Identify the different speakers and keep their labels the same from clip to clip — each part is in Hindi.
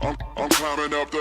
Speaker 1: I'm climbing up the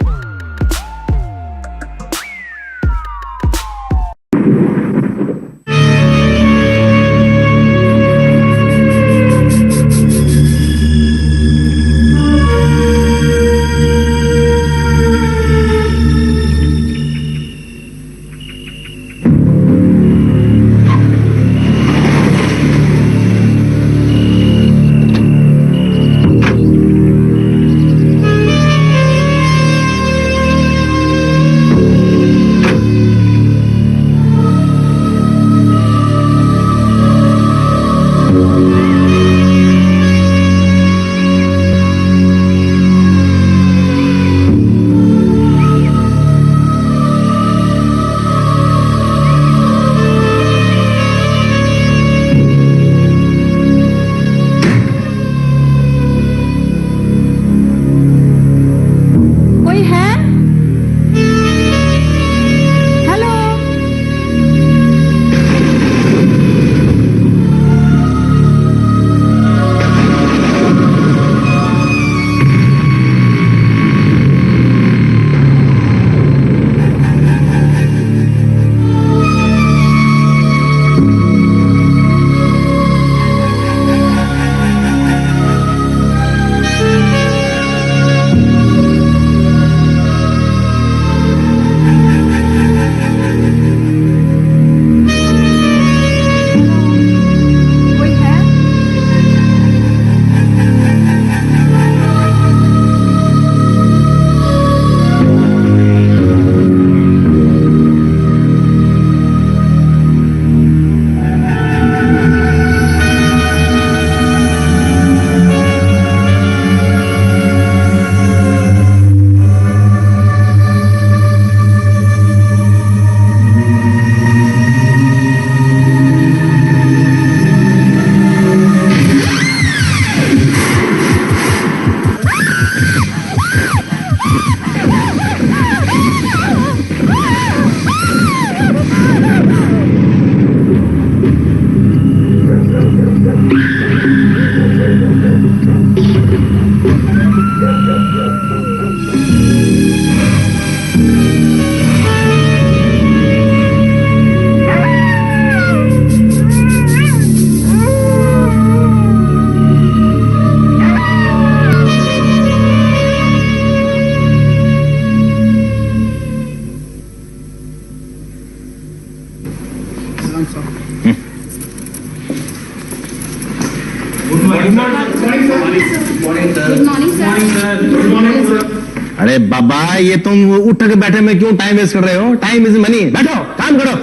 Speaker 2: अरे बाबा, ये तुम उठ के बैठे में क्यों टाइम वेस्ट कर रहे हो? Time is money. बैठो, काम करो।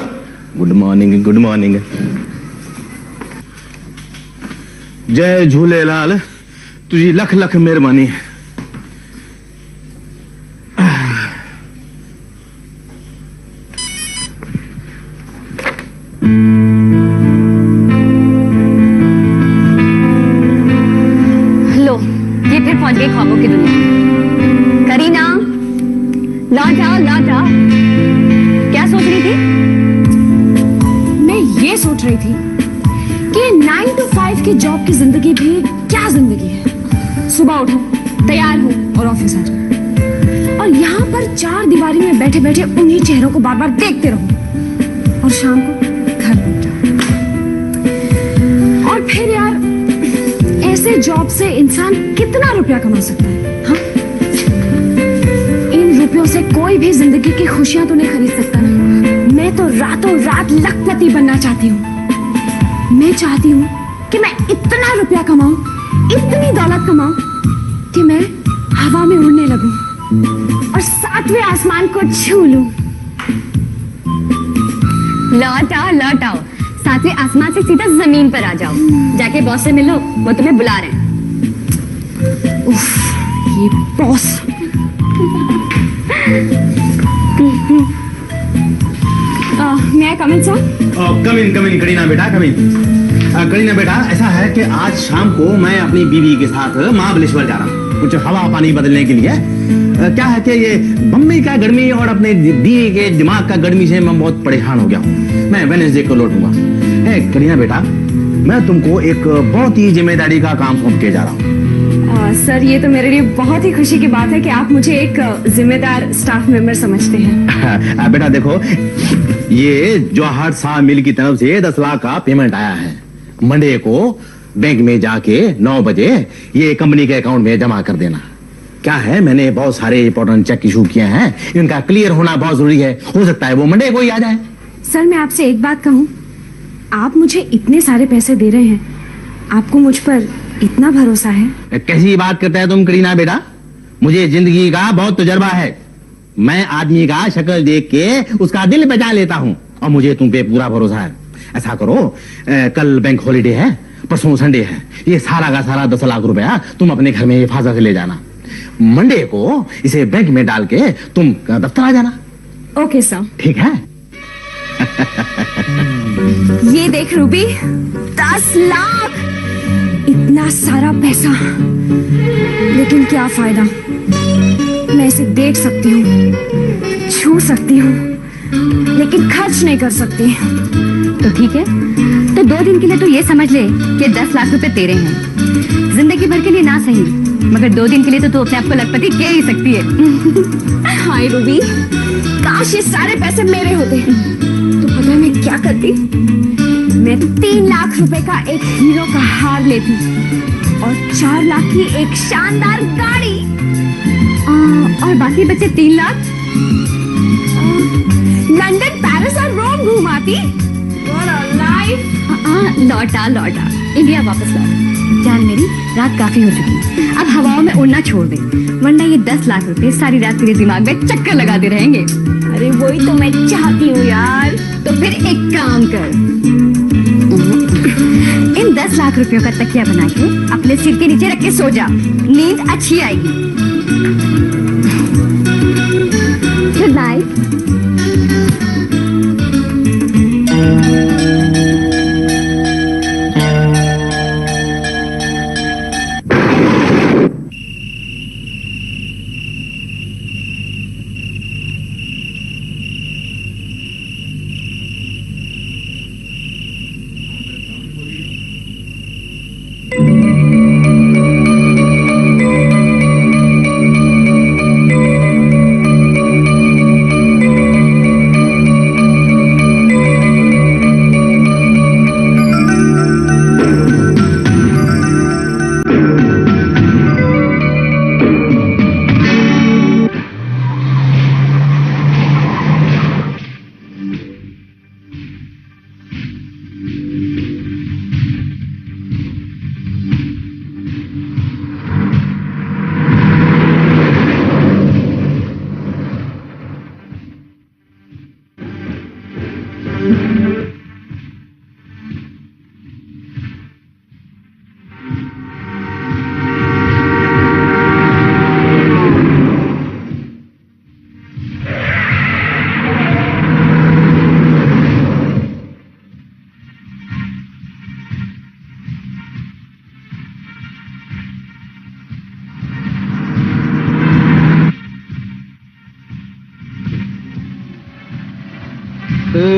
Speaker 2: Good morning, good morning. जय झूलेलाल, तुझी लख लख मेहरबानी।
Speaker 3: लो, ये फिर पहुंच गई ख्वाबों की दुनिया। करीना, लौट आओ, लौट आओ। क्या सोच रही थी?
Speaker 4: मैं ये सोच रही थी कि 9 to 5 की जॉब की जिंदगी भी क्या जिंदगी है। सुबह उठो, तैयार हो और ऑफिस आ जाओ, और यहाँ पर 4 दीवारी में बैठे बैठे उन्हीं चेहरों को बार बार देखते रहो, और शाम को घर लौट जाओ। और फिर यार, ऐसे जॉब से इंसान कितना रुपया कमा सकता है? हाँ, इन रुपयों से कोई भी जिंदगी की खुशियां तो नहीं खरीद सकता ना। मैं तो रातों रात लखपति बनना चाहती हूँ। मैं चाहती हूँ कि मैं इतना रुपया कमाऊं, इतनी दौलत कमाऊं कि मैं हवा में उड़ने लगूं और 7वें आसमान को छू लूं।
Speaker 3: लौट आओ, लौट आओ। 7वें आसमान से सीधा जमीन पर आ जाओ। जाके बॉस से मिलो, वो तुम्हें बुला रहे हैं।
Speaker 4: उफ, ये बॉस। मैं आई कम इन सर?
Speaker 2: कम इन करीना बेटा, कम इन। करीना बेटा, ऐसा है कि आज शाम को मैं अपनी बीवी के साथ महाबलेश्वर जा रहा हूँ कुछ हवा पानी बदलने के लिए। क्या है कि ये बम्बई का गर्मी और अपने बीवी के दिमाग का गर्मी से मैं बहुत परेशान हो गया हूँ। मैं वेडनेसडे को लौटूंगा। करीना बेटा, मैं तुमको एक बहुत ही जिम्मेदारी का काम सौंप के जा रहा हूँ।
Speaker 4: सर ये तो मेरे लिए बहुत ही खुशी की बात है कि आप मुझे एक जिम्मेदार स्टाफ मेंबर समझते हैं।
Speaker 2: बेटा देखो, ये जवाहर शाह मिल की तरफ से 10 लाख का पेमेंट आया है। मंडे को बैंक में जाके 9 बजे ये कंपनी के अकाउंट में जमा कर देना। क्या है, मैंने बहुत सारे इंपॉर्टेंट चेक इशू किए हैं, इनका क्लियर होना बहुत जरूरी है। हो सकता है वो मंडे को ही आ जाए।
Speaker 4: सर मैं आपसे एक बात कहूँ, आप मुझे इतने सारे पैसे दे रहे हैं, आपको मुझ पर इतना भरोसा है?
Speaker 2: कैसी बात करता है तुम करीना बेटा, मुझे जिंदगी का बहुत तजुर्बा है। मैं आदमी का शक्ल देख के उसका दिल पहचान लेता हूँ, और मुझे तुम पे पूरा भरोसा है। ऐसा करो, कल बैंक हॉलीडे है, परसों संडे है, ये सारा का सारा 10 लाख रुपया तुम अपने घर में हिफाजत से ले जाना। मंडे को इसे बैंक में डाल के तुम दफ्तर आ जाना।
Speaker 4: Okay sir.
Speaker 2: ठीक है।
Speaker 4: ये देख रूबी, 10 लाख, इतना सारा पैसा, लेकिन क्या फायदा? मैं इसे देख सकती हूँ, छू सकती हूँ, लेकिन खर्च नहीं कर सकती।
Speaker 3: तो ठीक है, तो 2 दिन के लिए तो ये समझ ले कि 10 लाख रुपए तेरे हैं। जिंदगी भर के लिए ना सही, मगर 2 दिन के लिए तो तू अपने आप को लखपति कह ही सकती है।
Speaker 4: हाय रूबी, काश ये सारे पैसे मेरे होते। तो पता है मैं क्या करती? मैं 3 लाख रुपए का एक हीरो का हार लेती और 4 लाख की एक शानदार गाड़ी,
Speaker 3: और बाकी बचे 3 लाख
Speaker 4: लंदन, पेरिस और रोम घुमाती। What a life!
Speaker 3: लौटा इंडिया वापस लौट। जान मेरी, रात काफी हो चुकी, अब हवाओं में उड़ना छोड़ दे, वरना ये 10 लाख रुपए सारी रात तेरे दिमाग में चक्कर लगाते रहेंगे।
Speaker 4: अरे वही तो मैं चाहती हूँ यार।
Speaker 3: तो फिर एक काम कर, इन 10 लाख रुपयों का तकिया बना के अपने सिर के नीचे रख के सो जा, नींद अच्छी आएगी। Good night.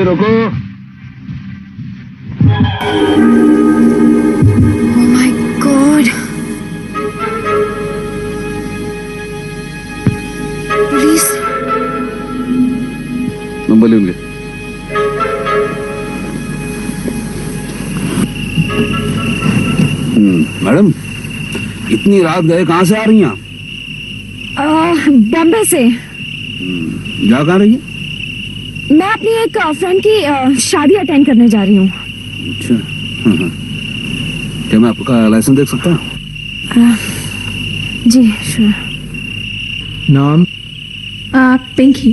Speaker 2: रुको।
Speaker 4: Oh my God! Police.
Speaker 5: Number लेंगे। मैडम, इतनी रात गए, कहाँ से आ रही हैं आप?
Speaker 4: बॉम्बे से।
Speaker 5: जा कहाँ रही हैं?
Speaker 4: मैं अपनी एक फ्रेंड की शादी अटेंड करने जा रही हूँ।
Speaker 5: अच्छा। क्या मैं आपका लाइसेंस देख सकता हूँ?
Speaker 4: जी श्योर।
Speaker 2: नाम?
Speaker 4: पिंकी।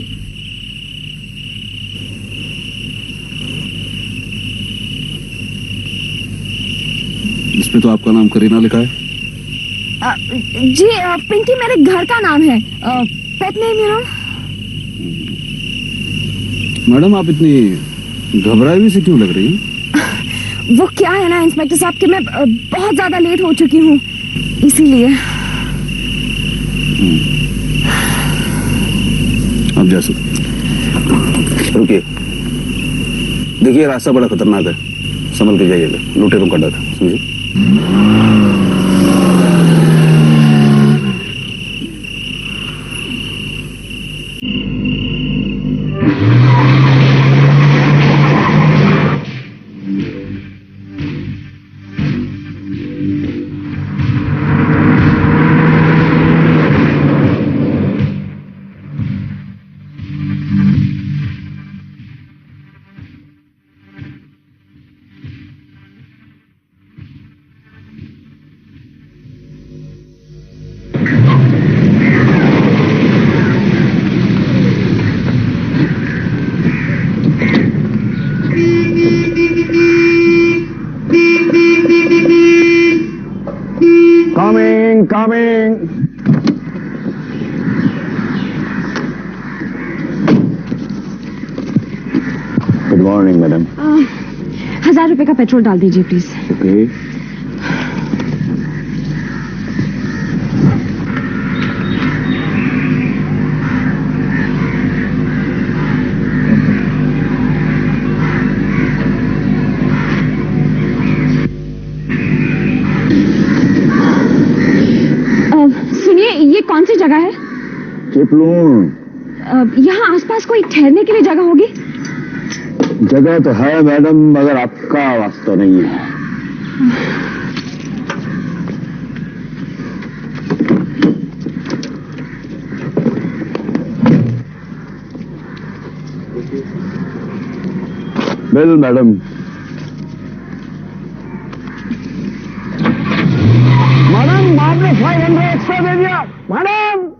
Speaker 5: इस पे तो आपका नाम करीना लिखा है।
Speaker 4: जी पिंकी मेरे घर का नाम है, pet name you know.
Speaker 5: Madam, आप इतनी घबराई हुई से क्यों लग रही हैं?
Speaker 4: वो क्या है ना इंस्पेक्टर साहब कि मैं बहुत ज्यादा लेट हो चुकी हूँ, इसीलिए।
Speaker 5: आप जा सकते। रुकिए, देखिए रास्ता बड़ा खतरनाक है, संभल के जाइएगा, लुटेरों का डर है, समझे? Morning madam.
Speaker 4: 1000 रुपए का पेट्रोल डाल दीजिए प्लीज।
Speaker 5: ओके।
Speaker 4: सुनिए, ये कौन सी जगह है?
Speaker 5: चिपलून।
Speaker 4: यहाँ आसपास कोई ठहरने के लिए जगह होगी?
Speaker 5: जगह तो है मैडम, मगर आपका वास्ता नहीं है। Bill madam. मैडम आपने 500 एक्स्ट्रा दे दिया मैडम।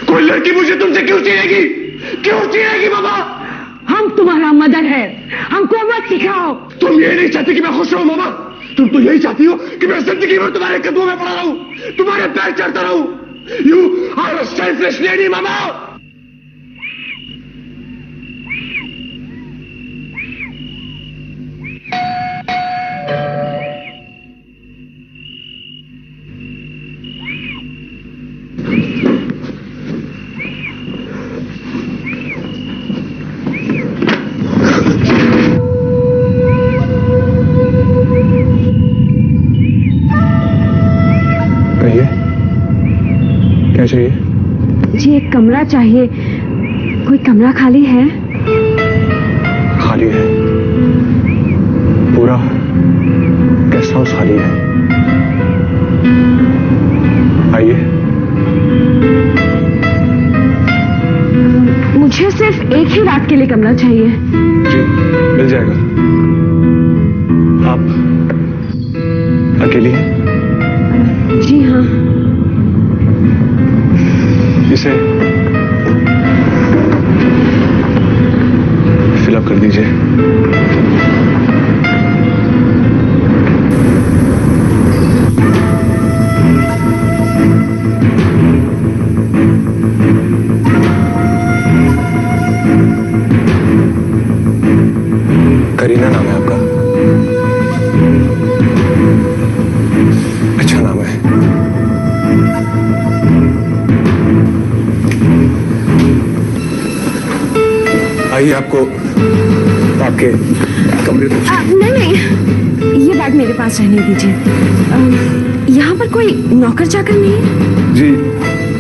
Speaker 2: कोई लड़की मुझे तुमसे क्यों छीनेगी? क्यों छीनेगी बाबा?
Speaker 4: हम तुम्हारा मदर है, हमको मत सिखाओ।
Speaker 2: तुम ये नहीं चाहती कि मैं खुश रहूं मामा? तुम तो यही चाहती हो कि मैं जिंदगी भर तुम्हारे कदमों में पड़ा रहूं, तुम्हारे पैर चढ़ता रहूं। You are a selfish lady मामा।
Speaker 5: क्या चाहिए?
Speaker 4: जी एक कमरा चाहिए, कोई कमरा खाली है?
Speaker 5: खाली है, पूरा गेस्ट हाउस खाली है। आइए।
Speaker 4: मुझे सिर्फ एक ही रात के लिए कमरा चाहिए।
Speaker 5: जी मिल जाएगा। आप अकेली हैं?
Speaker 4: जी हाँ।
Speaker 5: इसे फिलअप कर दीजिए। करीना नाम है आपका? अच्छा नाम है। आइए आपको आपके कमरे तक।
Speaker 4: नहीं, ये बैग मेरे पास रहने दीजिए। यहाँ पर कोई नौकर चाकर नहीं है?
Speaker 5: जी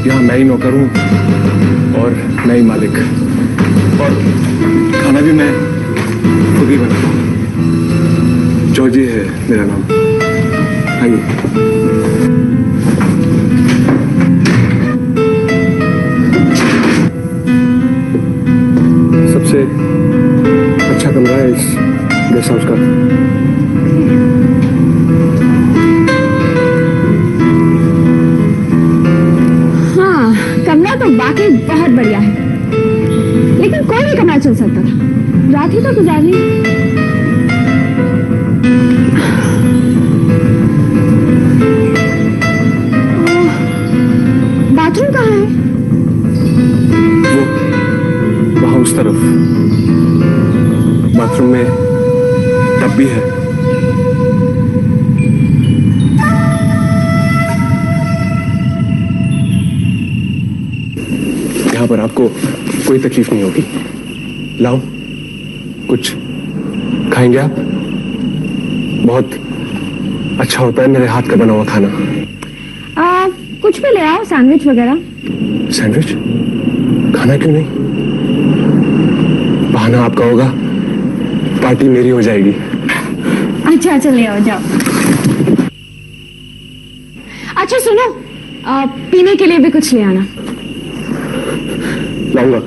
Speaker 5: यहाँ मैं ही नौकर हूँ और मैं ही मालिक, और खाना भी मैं खुद ही बनाता हूँ। जॉर्जी है मेरा नाम। आइए। सबसे अच्छा कमरा है इस गेस्ट हाउस का।
Speaker 4: हाँ, कमरा तो वाकई बहुत बढ़िया है, लेकिन कोई भी कमरा चल सकता था। रात ही तो गुजारनी। बाथरूम कहाँ है?
Speaker 5: वो वहां उस तरफ बाथरूम में टब भी है। यहाँ पर आपको कोई तकलीफ नहीं होगी। लाओ कुछ खाएंगे आप? बहुत अच्छा होता है मेरे हाथ का बना हुआ खाना।
Speaker 4: कुछ भी ले आओ, सैंडविच वगैरह।
Speaker 5: सैंडविच? खाना क्यों नहीं? बहाना आपका होगा, पार्टी मेरी हो जाएगी।
Speaker 4: अच्छा ले आओ, जाओ। अच्छा सुनो, पीने के लिए भी कुछ ले आना।
Speaker 5: लाऊंगा।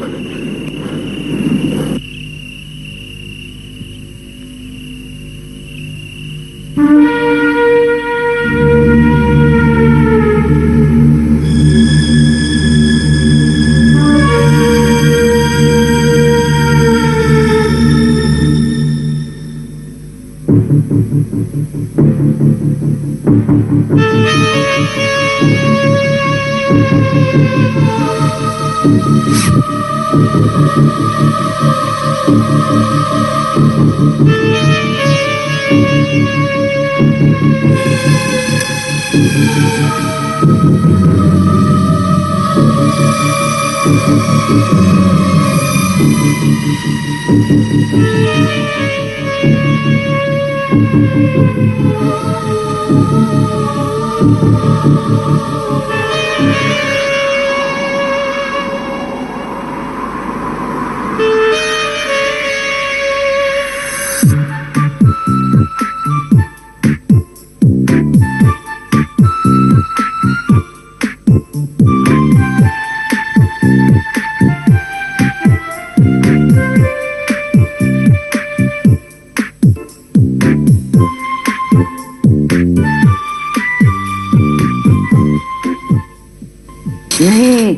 Speaker 6: नहीं,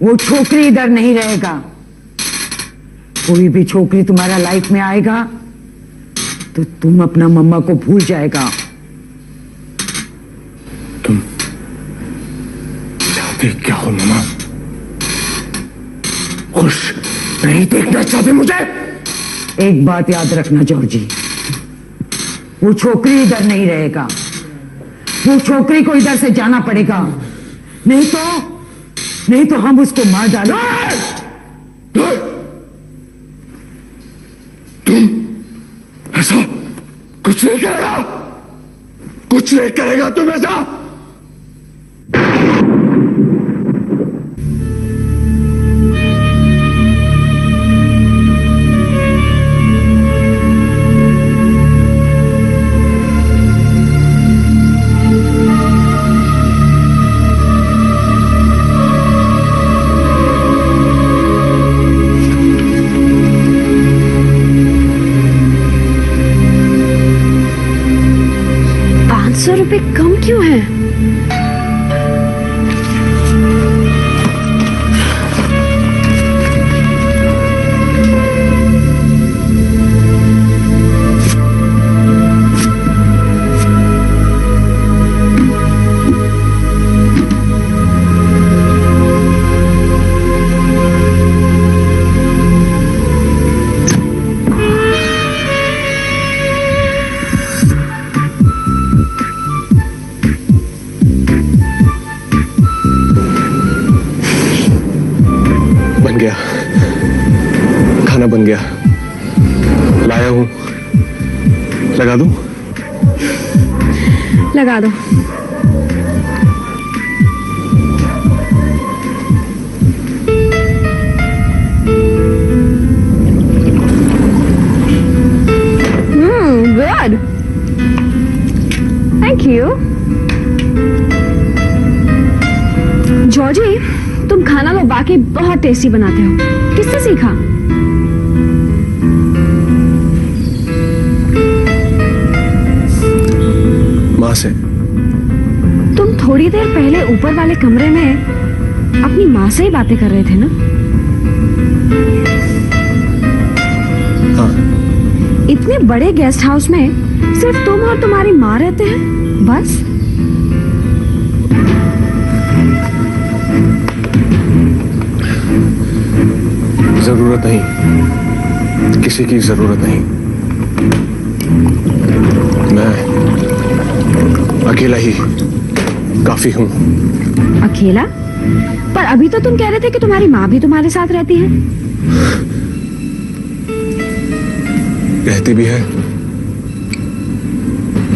Speaker 6: वो छोकरी इधर नहीं रहेगा। कोई भी छोकरी तुम्हारा लाइफ में आएगा तो तुम अपना मम्मा को भूल जाएगा।
Speaker 5: तुम चाहते क्या हो मम्मा? खुश नहीं देखना चाहते मुझे?
Speaker 6: एक बात याद रखना जॉर्जी, वो छोकरी इधर नहीं रहेगा। वो छोकरी को इधर से जाना पड़ेगा, नहीं तो हम उसको मार डालेंगे।
Speaker 5: तुम ऐसा कुछ नहीं करेगा, कुछ नहीं करेगा तुम ऐसा।
Speaker 4: ₹500 कम क्यों है?
Speaker 5: बन गया, खाना बन गया, लाया हूं, लगा दूं?
Speaker 4: लगा दो। Good, thank you. जॉर्जी, तुम खाना तो बाकी बहुत टेस्टी बनाते हो। किससे सीखा?
Speaker 5: माँ से।
Speaker 4: तुम थोड़ी देर पहले ऊपर वाले कमरे में अपनी माँ से ही बातें कर रहे थे ना?
Speaker 5: हाँ।
Speaker 4: इतने बड़े गेस्ट हाउस में सिर्फ तुम और तुम्हारी माँ रहते हैं, बस?
Speaker 5: जरूरत नहीं, किसी की जरूरत नहीं। मैं अकेला ही काफी हूं।
Speaker 4: अकेला? पर अभी तो तुम कह रहे थे कि तुम्हारी माँ भी तुम्हारे साथ रहती है।
Speaker 5: रहती भी है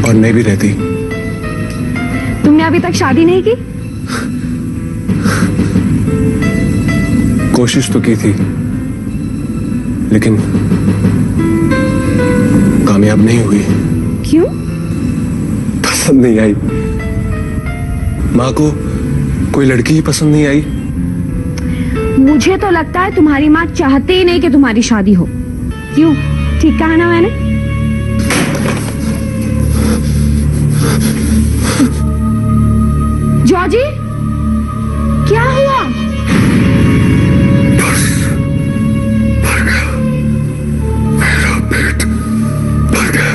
Speaker 5: और नहीं भी रहती।
Speaker 4: तुमने अभी तक शादी नहीं की?
Speaker 5: कोशिश तो की थी, लेकिन कामयाब नहीं हुई।
Speaker 4: क्यों?
Speaker 5: पसंद नहीं आई। माँ को कोई लड़की ही पसंद नहीं आई।
Speaker 4: मुझे तो लगता है तुम्हारी माँ चाहती ही नहीं कि तुम्हारी शादी हो। क्यों? ठीक कहा ना मैंने? जॉर्जी, क्या हुआ?
Speaker 5: भर गया, मेरा पेट भर गया।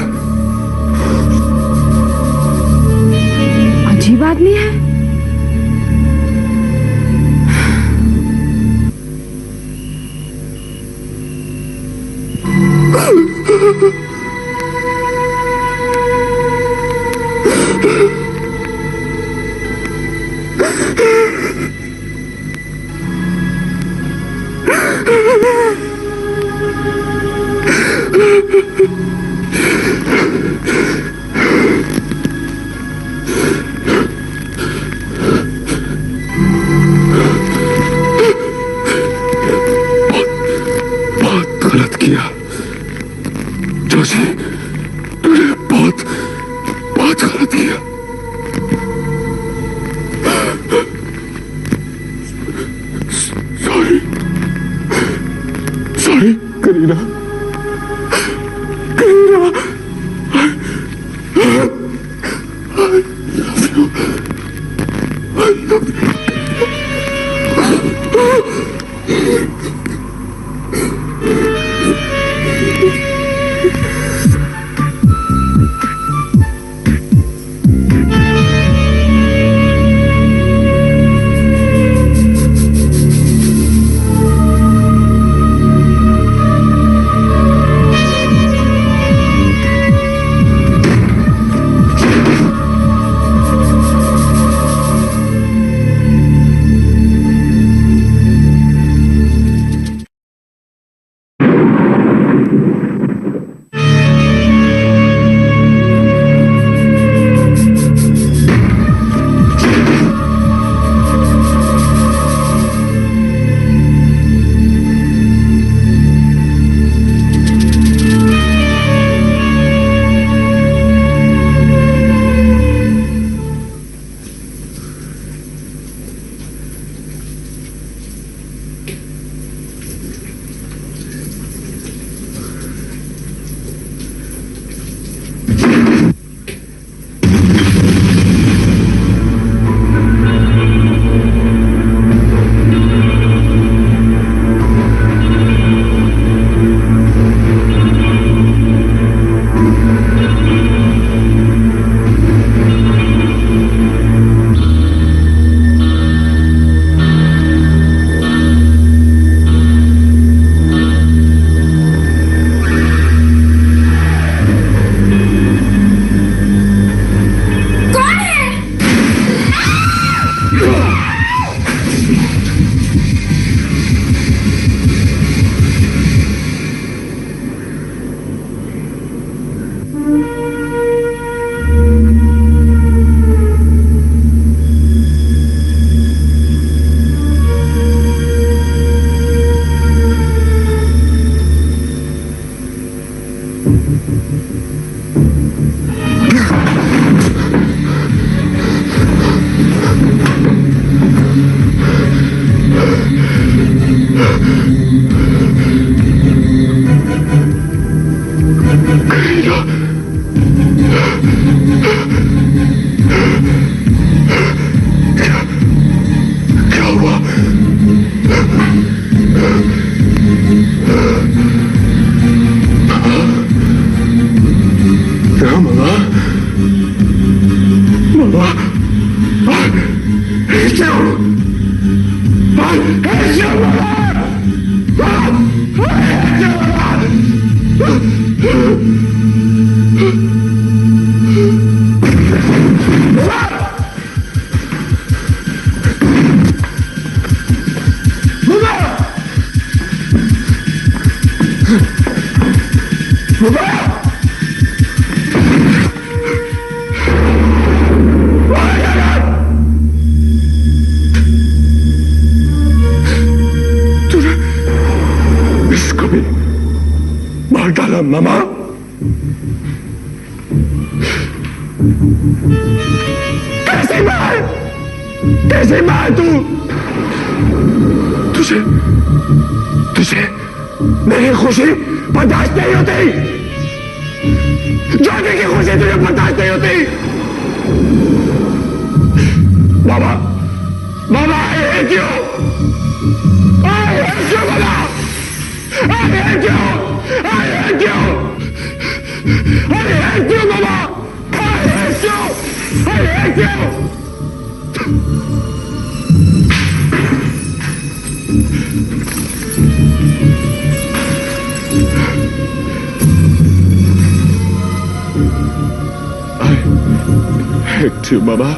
Speaker 4: बात नहीं है।
Speaker 5: बहुत गलत किया जोशी, तूने बहुत बहुत गलत किया। Sorry sorry Kareena, Kareena, I love you। क्या हुआ? क्या मामा? मामा, इसको भी मार डाला मामा। कैसे मार तू? तुझे मेरी खुशी बर्दाश्त नहीं होती, जाने की खुशी तुझे बर्दाश्त नहीं होती। मामा, I hate you, mama, I hate you, mama, I hate you, mama, I hate you। I hate you, Mama.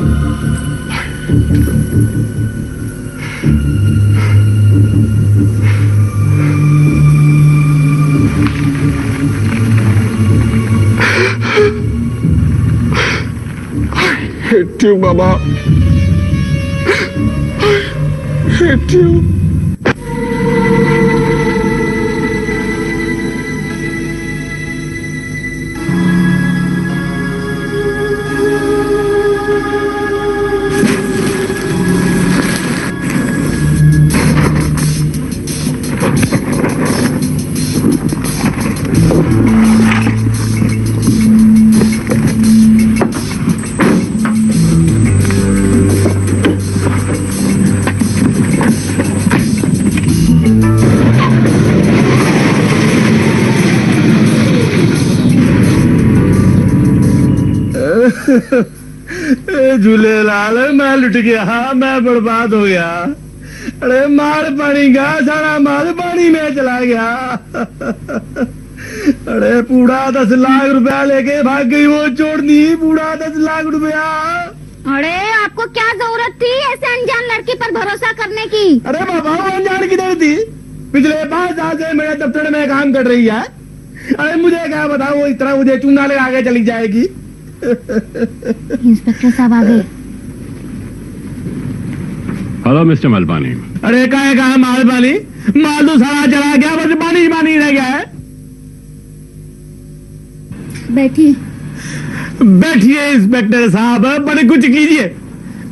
Speaker 5: I hate you, Mama. I hate you.
Speaker 2: Jhulelal मैं लुट गया, मैं बर्बाद हो गया। अरे माल पानी का सारा माल पानी में चला गया। अरे पूरा 10 लाख रुपया लेके भाग गई वो चोरनी, पूरा 10 लाख रुपया।
Speaker 7: अरे आपको क्या जरूरत थी ऐसे अनजान लड़की पर भरोसा करने की?
Speaker 2: अरे बाबा वो अनजान किधर थी? पिछले 5 साल से मेरे दफ्तर में काम कर रही है। अरे मुझे क्या बताओ, वो इस तरह मुझे चूना लगा के चली जाएगी।
Speaker 7: इंस्पेक्टर साहब आ गए।
Speaker 8: Hello mister Malpani.
Speaker 2: अरे कहा माल पानी? माल तो सारा चला गया, बस पानी पानी रह गया है।
Speaker 7: बैठिए।
Speaker 2: बैठिए इंस्पेक्टर साहब, पर कुछ कीजिए।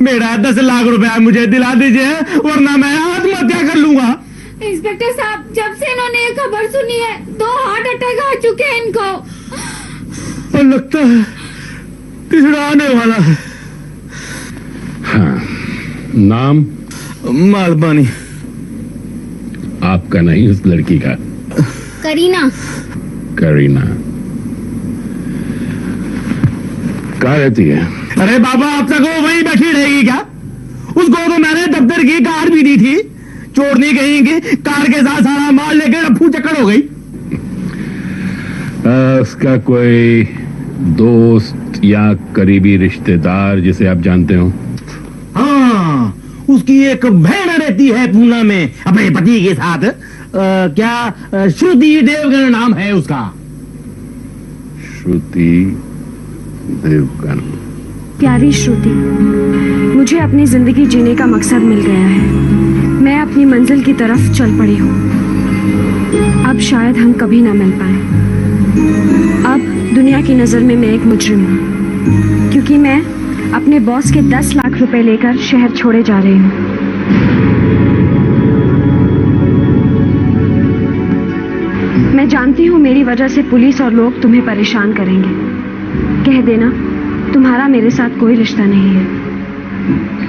Speaker 2: मेरा 10 लाख रुपया मुझे दिला दीजिए, वरना मैं आत्महत्या कर लूंगा।
Speaker 7: इंस्पेक्टर साहब, जब से इन्होंने ये खबर सुनी है 2 हार्ट अटैक आ चुके हैं इनको।
Speaker 2: और लगता है तीसरा आने वाला है।
Speaker 8: हाँ, नाम?
Speaker 2: मालपानी।
Speaker 8: आपका नहीं, उस लड़की का।
Speaker 7: करीना।
Speaker 8: करीना कहाँ रहती है?
Speaker 2: अरे बाबा अब तक वो वहीं बैठी रहेगी क्या? उसको तो मैंने दफ्तर की कार भी दी थी। चोरनी कहीं की कार के साथ सारा माल लेकर रफू चक्कर हो गई।
Speaker 8: उसका कोई दोस्त या करीबी रिश्तेदार जिसे आप जानते हो?
Speaker 2: हाँ, उसकी एक बहन रहती है पूना में अपने पति के साथ। क्या श्रुति देवगन नाम है उसका।
Speaker 8: श्रुति देवगन।
Speaker 4: प्यारी श्रुति, मुझे अपनी जिंदगी जीने का मकसद मिल गया है। मैं अपनी मंजिल की तरफ चल पड़ी हूँ। अब शायद हम कभी ना मिल पाए। अब दुनिया की नजर में मैं एक मुजरिम हूँ, क्योंकि मैं अपने बॉस के 10 लाख रुपए लेकर शहर छोड़े जा रही हूँ। मैं जानती हूँ मेरी वजह से पुलिस और लोग तुम्हें परेशान करेंगे। कह देना तुम्हारा मेरे साथ कोई रिश्ता नहीं है।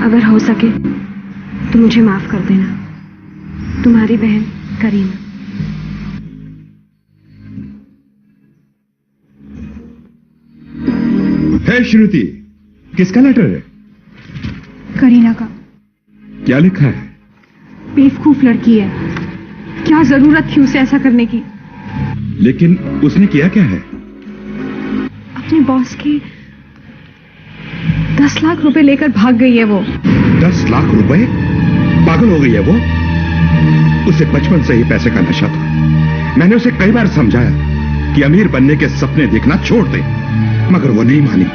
Speaker 4: अगर हो सके तो मुझे माफ कर देना। तुम्हारी बहन करीना।
Speaker 5: है श्रुति, किसका लेटर है?
Speaker 4: करीना का।
Speaker 5: क्या लिखा है?
Speaker 4: बेवकूफ लड़की है, क्या जरूरत थी उसे ऐसा करने की?
Speaker 5: लेकिन उसने किया क्या है?
Speaker 4: अपने बॉस के 10 लाख रुपए लेकर भाग गई है वो।
Speaker 5: 10 लाख रुपए? पागल हो गई है वो। उसे बचपन से ही पैसे का नशा था। मैंने उसे कई बार समझाया कि अमीर बनने के सपने देखना छोड़ दे, मगर वो नहीं मानी।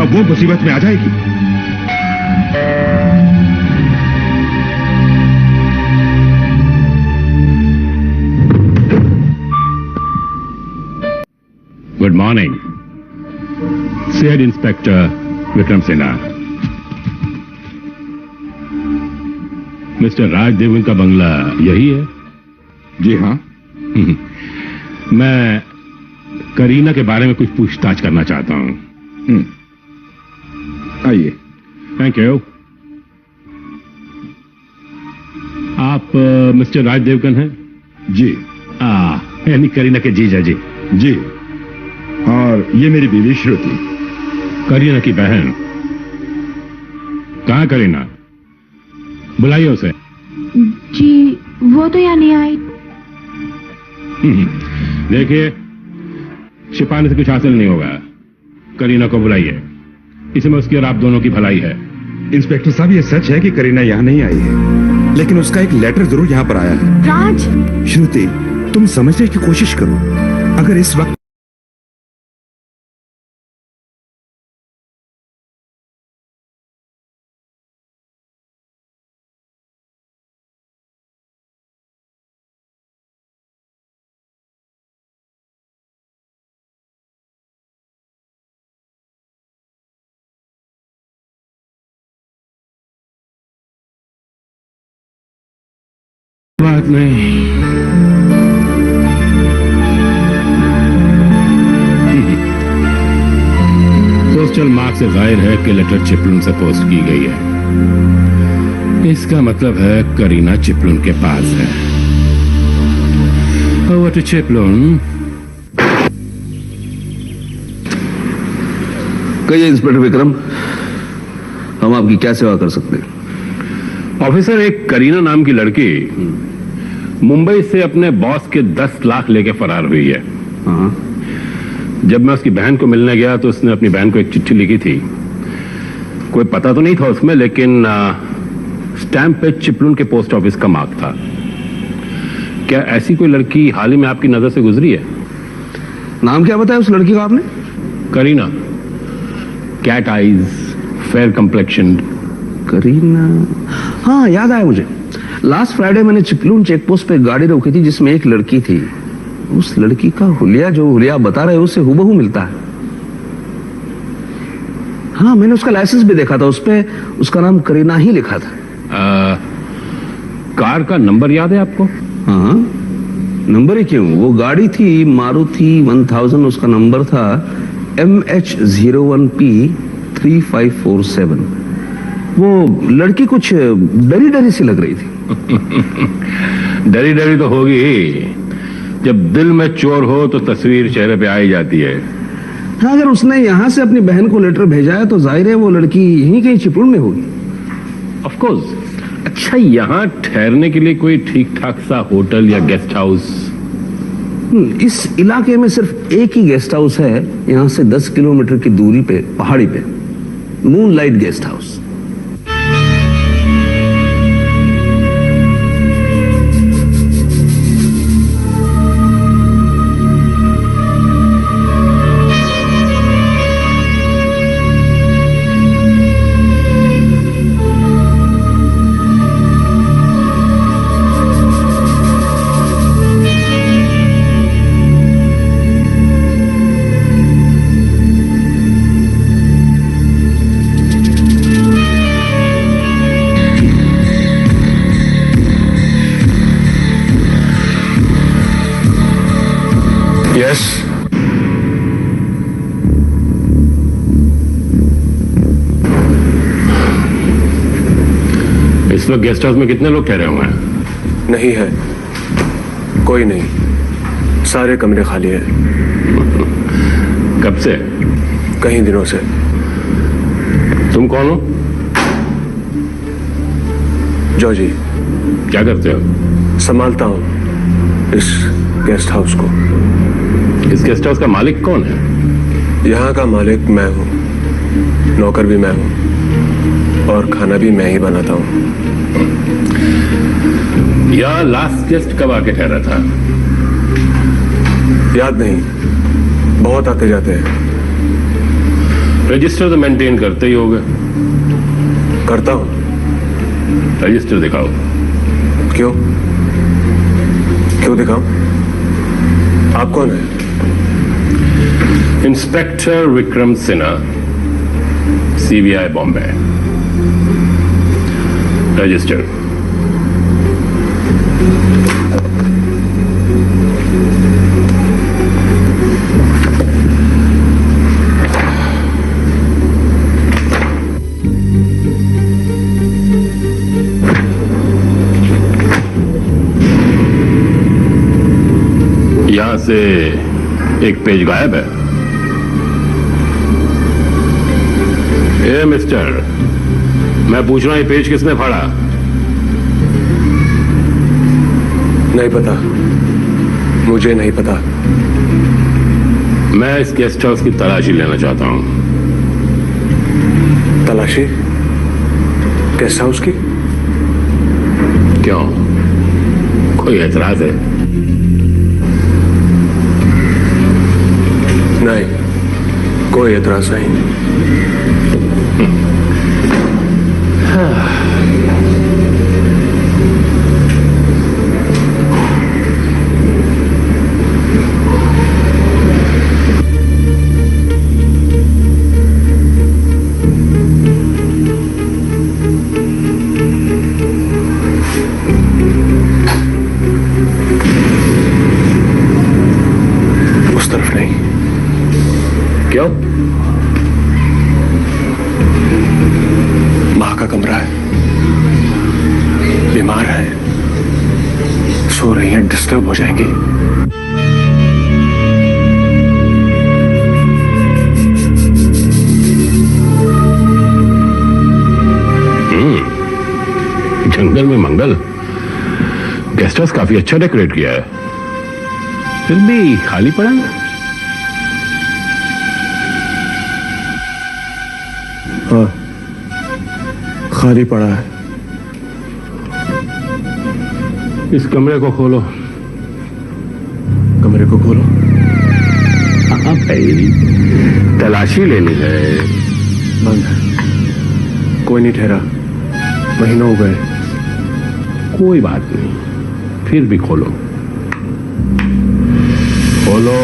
Speaker 5: अब वो मुसीबत में आ जाएगी।
Speaker 8: Good morning, CID inspector Vikram Sinha. Mister Raj Devan का बंगला यही है?
Speaker 5: जी हाँ।
Speaker 8: मैं करीना के बारे में कुछ पूछताछ करना चाहता हूं।
Speaker 5: आइए।
Speaker 8: Thank you. आप मिस्टर राज देवगन हैं?
Speaker 5: जी।
Speaker 8: यानी करीना के जीजा जी।
Speaker 5: जी। और ये मेरी बीवी श्रुति।
Speaker 8: करीना की बहन। कहाँ कहाँ करीना? बुलाइए उसे।
Speaker 7: जी वो तो यहाँ नहीं आई।
Speaker 8: देखिए, छिपाने से कुछ हासिल नहीं होगा। करीना को बुलाइए, इसमें उसकी और आप दोनों की भलाई है।
Speaker 5: इंस्पेक्टर साहब, ये सच है कि करीना यहाँ नहीं आई है, लेकिन उसका एक लेटर जरूर यहाँ पर आया है।
Speaker 4: राज,
Speaker 5: श्रुति, तुम समझने की कोशिश करो। अगर इस वक्त
Speaker 8: बात नहीं। पोस्टल मार्क से जाहिर है कि लेटर चिपलून से पोस्ट की गई है। इसका मतलब है करीना चिपलून के पास है। Over to Chiplun.
Speaker 2: कहिए इंस्पेक्टर विक्रम, हम आपकी क्या सेवा कर सकते हैं?
Speaker 8: ऑफिसर, एक करीना नाम की लड़की मुंबई से अपने बॉस के 10 लाख लेके फरार हुई है।
Speaker 2: हाँ।
Speaker 8: जब मैं उसकी बहन को मिलने गया तो उसने अपनी बहन को एक चिट्ठी लिखी थी। कोई पता तो नहीं था उसमें, लेकिन स्टैंप पे चिपलून के पोस्ट ऑफिस का मार्क था। क्या ऐसी कोई लड़की हाल ही में आपकी नजर से गुजरी है?
Speaker 2: नाम क्या बताया उस लड़की का आपने?
Speaker 8: Kareena. Cat eyes, fair complexion.
Speaker 2: Kareena, हाँ याद आया मुझे। लास्ट फ्राइडे मैंने चिपलून चेक पोस्ट पे गाड़ी रोकी थी जिसमें एक लड़की थी। उस लड़की का हुलिया जो हुलिया बता रहे उससे हुबहू मिलता है। हाँ, मैंने उसका लाइसेंस भी देखा था, उस पे उसका नाम करीना ही लिखा था।
Speaker 8: कार का नंबर याद है आपको?
Speaker 2: हाँ, नंबर ही क्यों, वो गाड़ी थी मारुति 1000, उसका नंबर था MH01P3547। वो लड़की कुछ डरी डरी सी लग रही थी।
Speaker 8: डरी डरी तो होगी ही। जब दिल में चोर हो तो तस्वीर चेहरे पे आ ही जाती है।
Speaker 2: हाँ, अगर उसने यहाँ से अपनी बहन को लेटर भेजा है तो जाहिर है वो लड़की यहीं कहीं चिपलून में होगी।
Speaker 8: Of course. अच्छा, यहाँ ठहरने के लिए कोई ठीक ठाक सा होटल या गेस्ट हाउस?
Speaker 2: इस इलाके में सिर्फ एक ही गेस्ट हाउस है, यहाँ से 10 किलोमीटर की दूरी पे पहाड़ी पे, मूनलाइट गेस्ट हाउस।
Speaker 5: यस,
Speaker 8: इस वक्त गेस्ट हाउस में कितने लोग ठहरे हुए हैं?
Speaker 5: नहीं है, कोई नहीं, सारे कमरे खाली हैं।
Speaker 8: कब से?
Speaker 5: कई दिनों से।
Speaker 8: तुम कौन हो?
Speaker 5: जॉर्जी,
Speaker 8: क्या करते हो?
Speaker 5: संभालता हूं इस गेस्ट हाउस को।
Speaker 8: इस गेस्ट हाउस का मालिक कौन है?
Speaker 5: यहाँ का मालिक मैं हूँ, नौकर भी मैं हूँ और खाना भी मैं ही बनाता हूँ।
Speaker 8: यहाँ लास्ट गेस्ट कब आके ठहरा था?
Speaker 5: याद नहीं, बहुत आते जाते हैं।
Speaker 8: रजिस्टर तो मेंटेन करते ही होगे।
Speaker 5: करता हूँ।
Speaker 8: रजिस्टर दिखाओ।
Speaker 5: क्यों? क्यों दिखाऊं? आप कौन है?
Speaker 8: Inspector Vikram Sinha, CBI Bombay. Register. यहां से एक पेज गायब है। ए मिस्टर, मैं पूछ रहा हूं ये पेज किसने फाड़ा?
Speaker 5: नहीं पता, मुझे नहीं पता।
Speaker 8: मैं इस गेस्ट हाउस की तलाशी लेना चाहता हूं।
Speaker 5: तलाशी गेस्ट हाउस की?
Speaker 8: क्यों, कोई एतराज है?
Speaker 5: नहीं, कोई एतराज नहीं। उस तरफ नहीं।
Speaker 8: क्यों?
Speaker 5: माँ का कमरा है, बीमार है, सो रही है, डिस्टर्ब हो जाएंगी।
Speaker 8: जंगल में मंगल। गेस्ट हाउस काफी अच्छा डेकोरेट किया है, फिर भी खाली पड़ा है।
Speaker 5: हाँ, खाली पड़ा है।
Speaker 8: इस कमरे को खोलो।
Speaker 5: कमरे को खोलो?
Speaker 8: हाँ भाई, तलाशी लेनी है।
Speaker 5: बंद है, कोई नहीं ठहरा, महीनों हो गए।
Speaker 8: कोई बात नहीं, फिर भी खोलो। खोलो।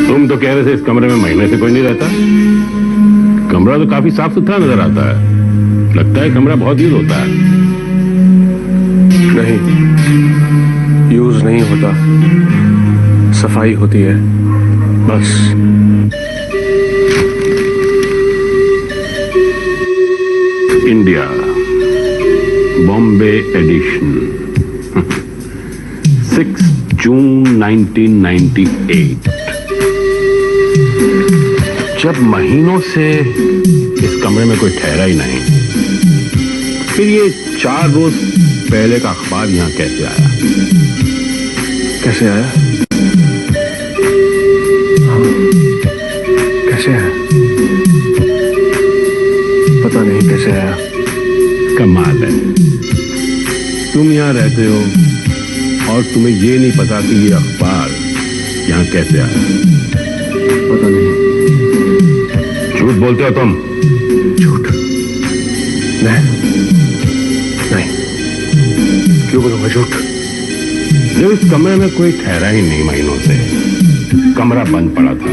Speaker 8: तुम तो कह रहे थे इस कमरे में महीने से कोई नहीं रहता। कमरा तो काफी साफ सुथरा नजर आता है, लगता है कमरा बहुत यूज होता है।
Speaker 5: नहीं, यूज नहीं होता, सफाई होती है बस।
Speaker 8: इंडिया, बॉम्बे एडिशन, 6 जून 1998। जब महीनों से इस कमरे में कोई ठहरा ही नहीं, फिर ये 4 रोज पहले का अखबार यहां कैसे आया?
Speaker 5: कैसे आया? कैसे आया? पता नहीं कैसे आया।
Speaker 8: कमाल है, तुम यहां रहते हो और तुम्हें ये नहीं पता कि ये अखबार यहां कैसे आया।
Speaker 5: पता नहीं।
Speaker 8: झूठ बोलते हो तुम।
Speaker 5: झूठ? नहीं, क्यों बोलूंगा झूठ?
Speaker 8: जब इस कमरे में कोई ठहरा ही नहीं महीनों से, कमरा बंद पड़ा था,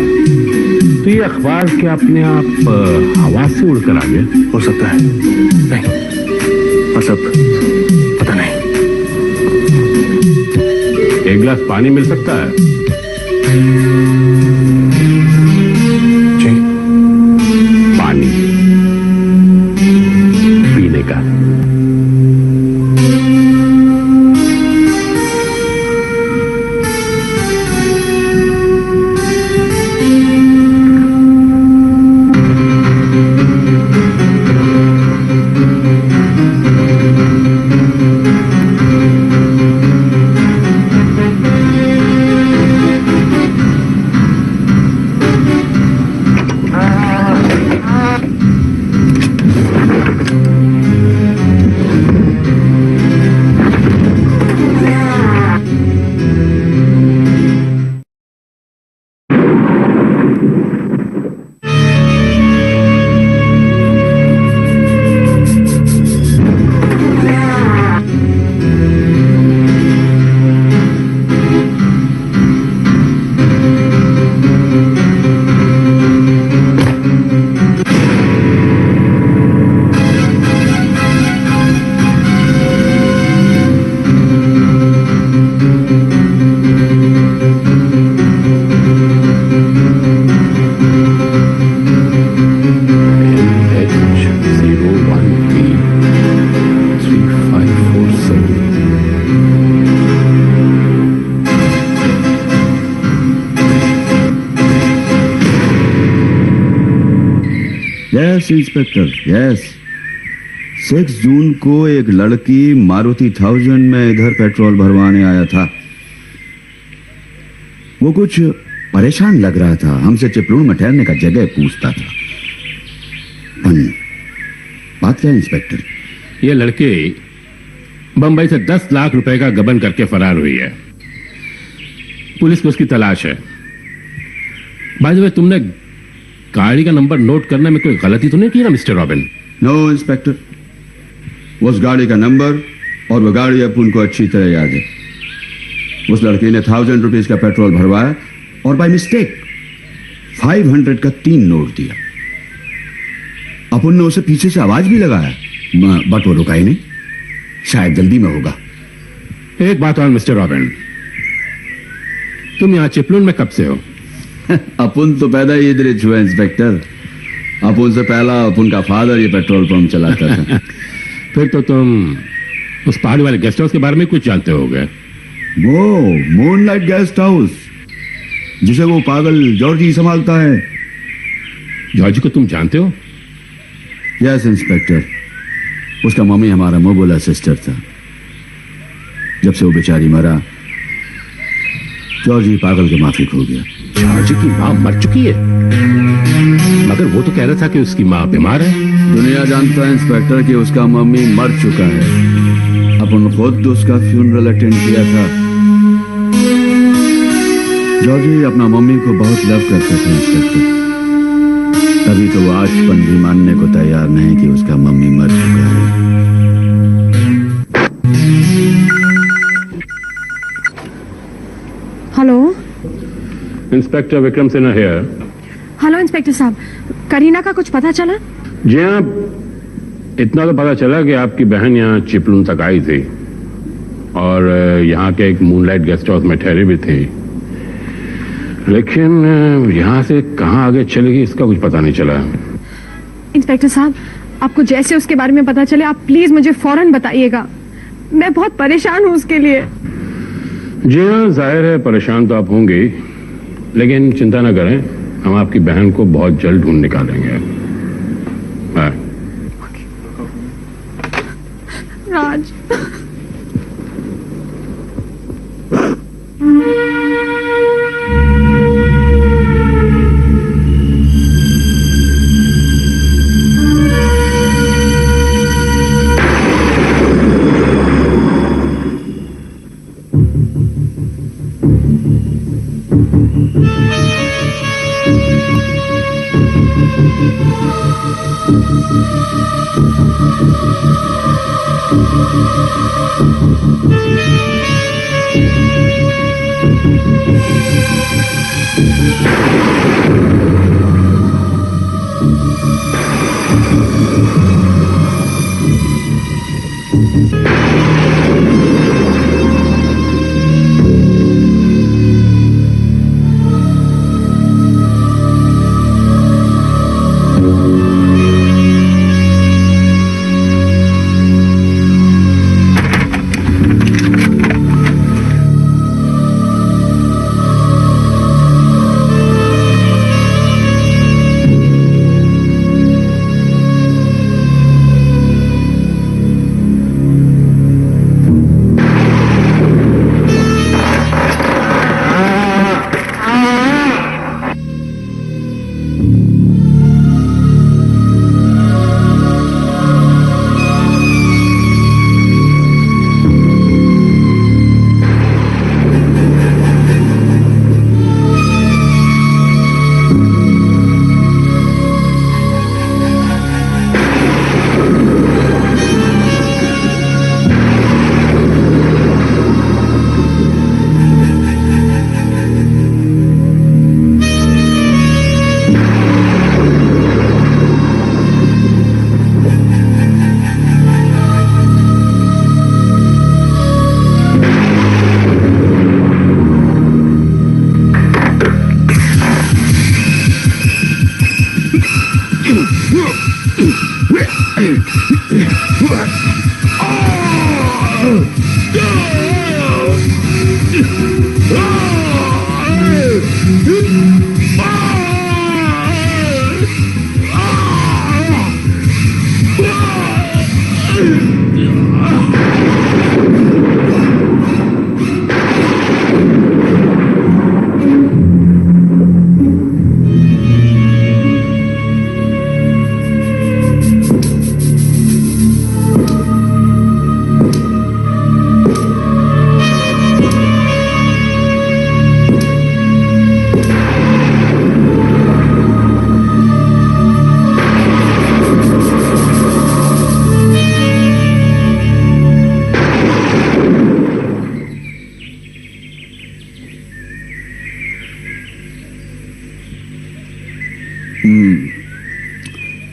Speaker 8: तो ये अखबार क्या अपने आप हवा से उड़कर आ गया?
Speaker 5: हो सकता है। नहीं, मतलब पता नहीं।
Speaker 8: एक गिलास पानी मिल सकता है?
Speaker 5: जी,
Speaker 8: पानी पीने का।
Speaker 9: Yes inspector, yes. 6 जून को एक लड़की मारुति 1000 में इधर पेट्रोल भरवाने आया था। वो कुछ परेशान लग रहा था, हमसे चिपलून में ठहरने का जगह पूछता था। बात क्या है इंस्पेक्टर?
Speaker 8: ये लड़की बंबई से 10 लाख रुपए का गबन करके फरार हुई है। पुलिस को उसकी तलाश है। बाय द वे, तुमने गाड़ी का नंबर नोट करने में कोई गलती तो नहीं की ना मिस्टर रॉबिन?
Speaker 9: नो इंस्पेक्टर, उस गाड़ी का नंबर और वो गाड़ी अपन को अच्छी तरह याद है। उस लड़की ने 1000 रुपीज का पेट्रोल भरवाया और बाय मिस्टेक 500 का 3 नोट दिया। अपन ने उसे पीछे से आवाज भी लगाया, बट वो रुका ही नहीं। शायद जल्दी में होगा।
Speaker 8: एक बात और मिस्टर रॉबिन, तुम यहां चिपलून में कब से हो?
Speaker 9: अपन तो पैदा ही इधर हुआ इंस्पेक्टर। अपन से पहला अपन का फादर ये पेट्रोल पंप चलाता था।
Speaker 8: फिर तो तुम उस पहाड़ी वाले गेस्ट हाउस के बारे में कुछ जानते होगे।
Speaker 9: वो मूनलाइट गेस्ट हाउस, जिसे वो पागल जॉर्जी संभालता है।
Speaker 8: जॉर्जी को तुम जानते हो?
Speaker 9: यस इंस्पेक्टर, उसका मम्मी हमारा मोबोला सिस्टर था। जब से वो बेचारी मरा, जॉर्जी पागल के माफिक हो गया।
Speaker 8: जॉर्जी की मां मर चुकी है, मगर वो तो कह रहा था कि उसकी मां बीमार है।
Speaker 9: दुनिया जानता है इंस्पेक्टर कि उसका मम्मी मर चुका है। अपन खुद उसका फ्यूनरल अटेंड किया था। जॉर्जी अपना मम्मी को बहुत लव करता था इंस्पेक्टर। तभी तो वो आज पन भी मानने को तैयार नहीं कि उसका मम्मी मर चुका है।
Speaker 4: Hello
Speaker 8: inspector Vikram Sinha here.
Speaker 4: Hello inspector साहब, करीना का कुछ पता चला?
Speaker 8: जी हाँ, इतना तो पता चला कि आपकी बहन यहाँ चिपलून तक आई थी और यहाँ के एक मूनलाइट गेस्ट हाउस में ठहरी भी थी, लेकिन यहाँ से कहाँ आगे चलेगी इसका कुछ पता नहीं चला।
Speaker 4: इंस्पेक्टर साहब, आपको जैसे उसके बारे में पता चले आप प्लीज मुझे फौरन बताइएगा। मैं बहुत परेशान हूँ उसके लिए।
Speaker 8: जी हाँ, जाहिर है परेशान तो आप होंगे, लेकिन चिंता न करें, हम आपकी बहन को बहुत जल्द ढूंढ निकालेंगे। बाय।
Speaker 4: राज,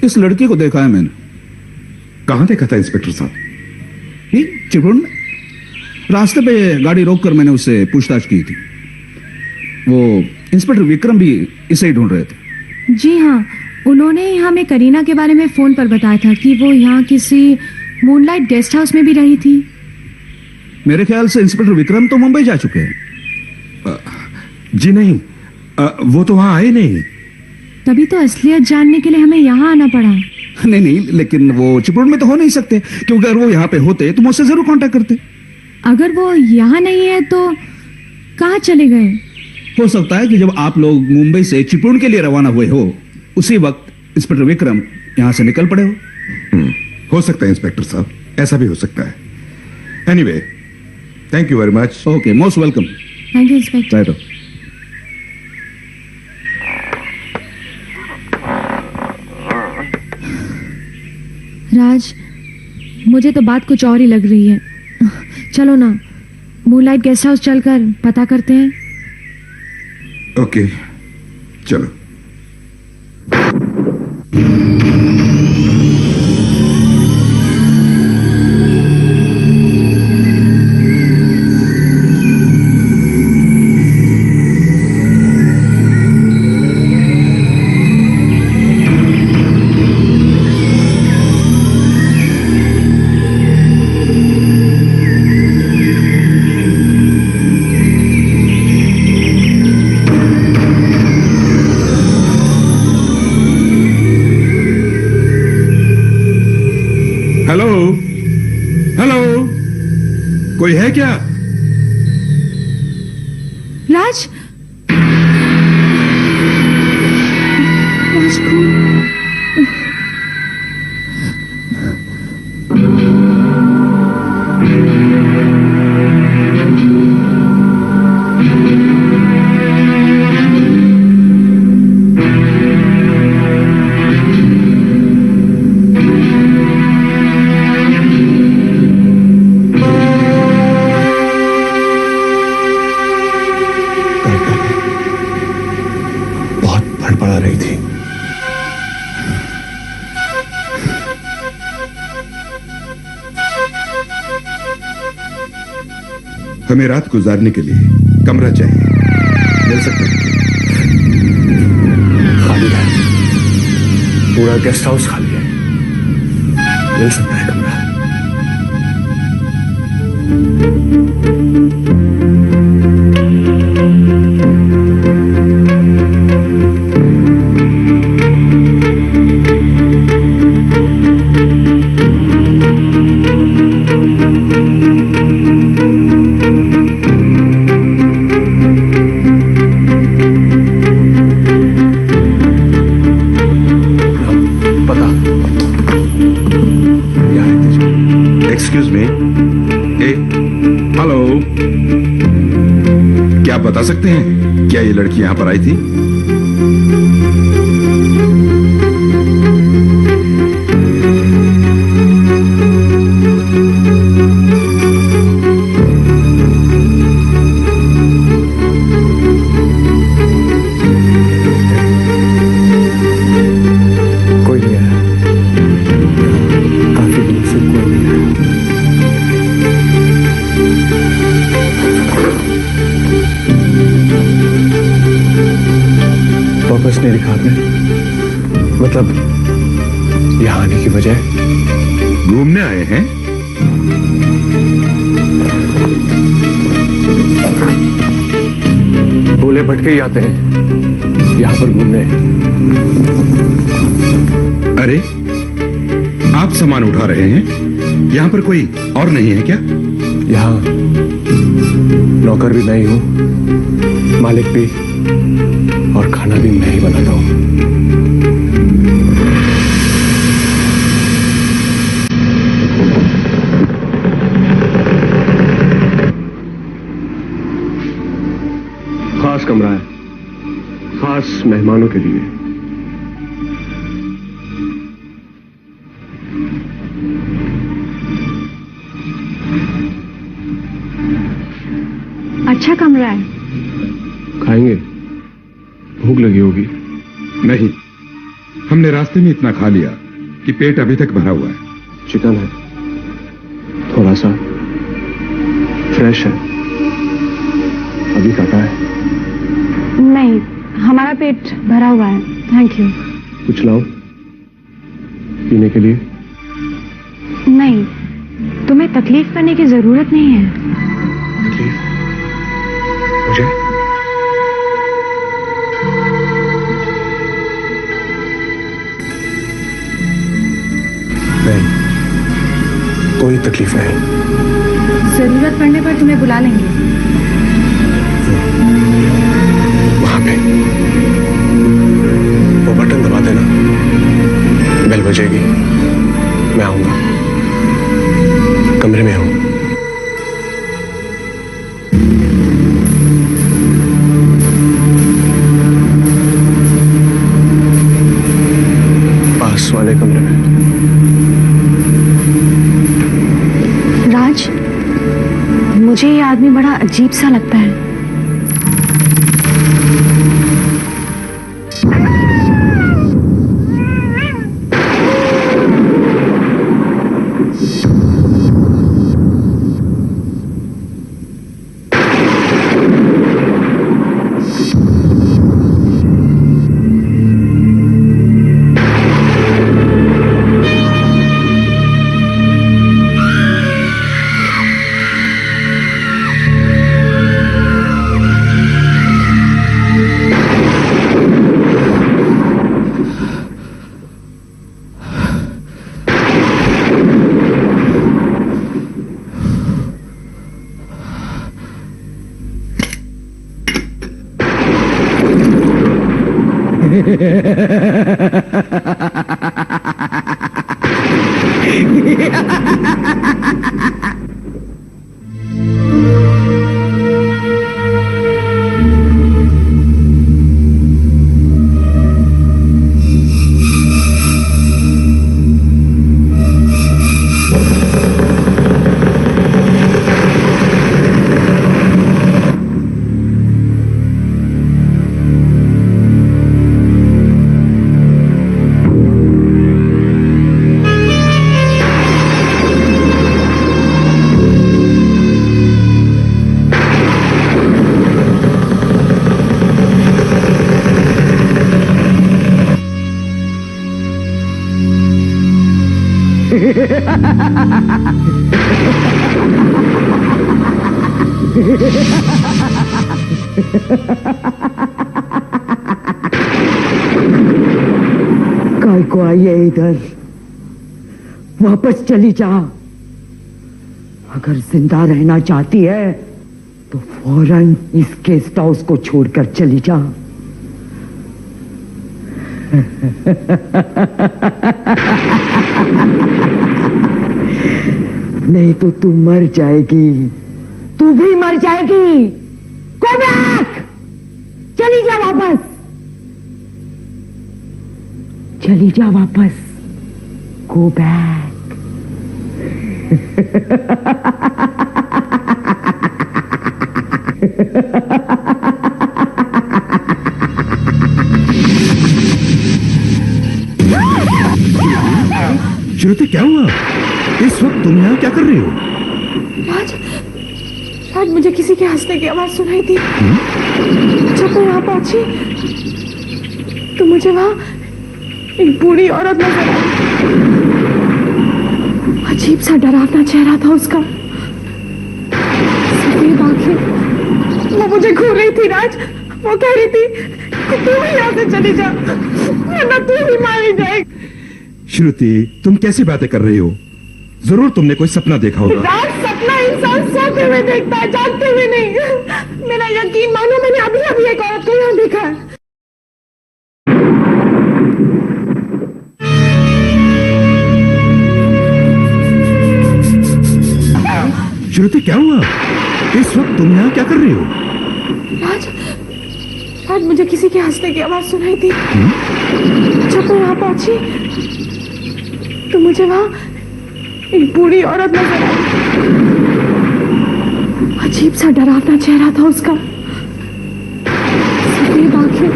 Speaker 9: इस लड़की को देखा है मैंने।
Speaker 10: कहां देखा था इंस्पेक्टर साहब?
Speaker 9: ये चिपळूण में रास्ते पे गाड़ी रोककर मैंने उससे पूछताछ की थी। वो इंस्पेक्टर विक्रम भी इसे ही ढूंढ रहे थे।
Speaker 4: जी हाँ, उन्होंने हमें करीना के बारे में फोन पर बताया था कि वो यहाँ किसी मूनलाइट गेस्ट हाउस में भी रही थी।
Speaker 9: मेरे ख्याल से इंस्पेक्टर विक्रम तो मुंबई जा चुके हैं।
Speaker 10: जी नहीं, वो तो वहां आए नहीं।
Speaker 4: तभी तो असलियत जानने के लिए हमें यहाँ आना पड़ा।
Speaker 9: नहीं नहीं, लेकिन वो चिपळूण में तो हो नहीं सकते, क्योंकि अगर वो यहाँ पे होते तो मुझसे जरूर कांटेक्ट करते।
Speaker 4: अगर वो यहाँ नहीं है तो कहाँ चले गए?
Speaker 9: हो सकता है कि जब आप लोग मुंबई से चिपळूण के लिए रवाना हुए हो उसी वक्त इंस्पेक्टर विक्रम यहाँ से निकल पड़े हो।
Speaker 10: हो सकता है इंस्पेक्टर साहब, ऐसा भी हो सकता है। Anyway, thank you very much.
Speaker 9: Okay, most welcome.
Speaker 4: Thank you inspector.
Speaker 9: Right.
Speaker 4: Raj, मुझे तो बात कुछ और ही लग रही है। चलो ना, मूनलाइट गेस्ट हाउस चलकर पता करते हैं।
Speaker 10: ओके, चलो। हेलो हेलो, कोई है क्या?
Speaker 4: राज,
Speaker 5: बहुत भड़बड़ा रही थी।
Speaker 10: हमें रात गुजारने के लिए कमरा चाहिए, मिल सकता है?
Speaker 5: खाली है, पूरा गेस्ट हाउस खाली है, मिल सकता है कमरा।
Speaker 10: एक्सक्यूज मी, हेलो, क्या आप बता सकते हैं क्या ये लड़की यहां पर आई थी?
Speaker 5: कोई नहीं आया, काफी दिनों से कोई नहीं आया। वापस नहीं दिखा आपने? मतलब यहाँ आने की वजह?
Speaker 10: घूमने आए हैं?
Speaker 5: भोले भटके ही आते हैं यहाँ पर घूमने।
Speaker 10: अरे, आप सामान उठा रहे हैं, यहाँ पर कोई और नहीं है क्या?
Speaker 5: यहाँ नौकर भी मैं ही हूँ, मालिक भी, और खाना भी मैं ही बनाता हूँ। खास कमरा है, खास मेहमानों के लिए।
Speaker 4: अच्छा कमरा है।
Speaker 5: खाएंगे? भूख लगी होगी।
Speaker 10: नहीं, हमने रास्ते में इतना खा लिया कि पेट अभी तक भरा हुआ है।
Speaker 5: चिकन है, थोड़ा सा फ्रेश है, अभी काटा है।
Speaker 4: नहीं, हमारा पेट भरा हुआ है, थैंक यू।
Speaker 5: कुछ लाओ पीने के लिए?
Speaker 4: नहीं, तुम्हें तकलीफ करने की जरूरत नहीं है।
Speaker 5: तकलीफ मुझे? नहीं, कोई तकलीफ नहीं।
Speaker 3: जरूरत पड़ने पर तुम्हें बुला लेंगे।
Speaker 5: वहां पे वो बटन दबा देना, बेल बजेगी, मैं आऊंगा। कमरे में हूं। पास वाले कमरे में।
Speaker 4: राज, मुझे ये आदमी बड़ा अजीब सा लगता है।
Speaker 6: काय को आई है इधर? वापस चली जा। अगर जिंदा रहना चाहती है तो फौरन इस गेस्ट हाउस को छोड़कर चली जा। नहीं तो तू मर जाएगी, तू भी मर जाएगी। गो बैक, चली जा वापस, चली जा वापस, गो बैक।
Speaker 10: श्रुति, क्या हुआ? इस वक्त तुम यहाँ क्या कर रही हो?
Speaker 4: राज, राज, मुझे किसी के हंसने की आवाज सुनाई थी। जब मैं वहां पहुंची तो मुझे वहां एक बूढ़ी औरत नजर आई। अजीब सा डरावना चेहरा था उसका, सफेद आंखें। वो मुझे घूर रही थी राज। वो कह रही थी कि तू भी यहाँ से चली जा वरना तू भी मारी जाएगी।
Speaker 10: श्रुति, तुम कैसी बातें कर रही हो? जरूर तुमने कोई सपना देखा होगा।
Speaker 4: राज, सपना इंसान सोते हुए देखता है, जागते हुए नहीं। मेरा यकीन मानो, मैंने अभी अभी एक औरत को यहाँ देखा है।
Speaker 10: श्रुति, क्या हुआ? इस वक्त तुम यहाँ क्या कर रही हो?
Speaker 4: राज, राज, मुझे किसी के हंसने की आवाज सुनाई थी। जब मैं वहां पहुंची तो मुझे वहां एक बूढ़ी औरत नजर आई। अजीब सा डरावना चेहरा था उसका, सफेद आंखें।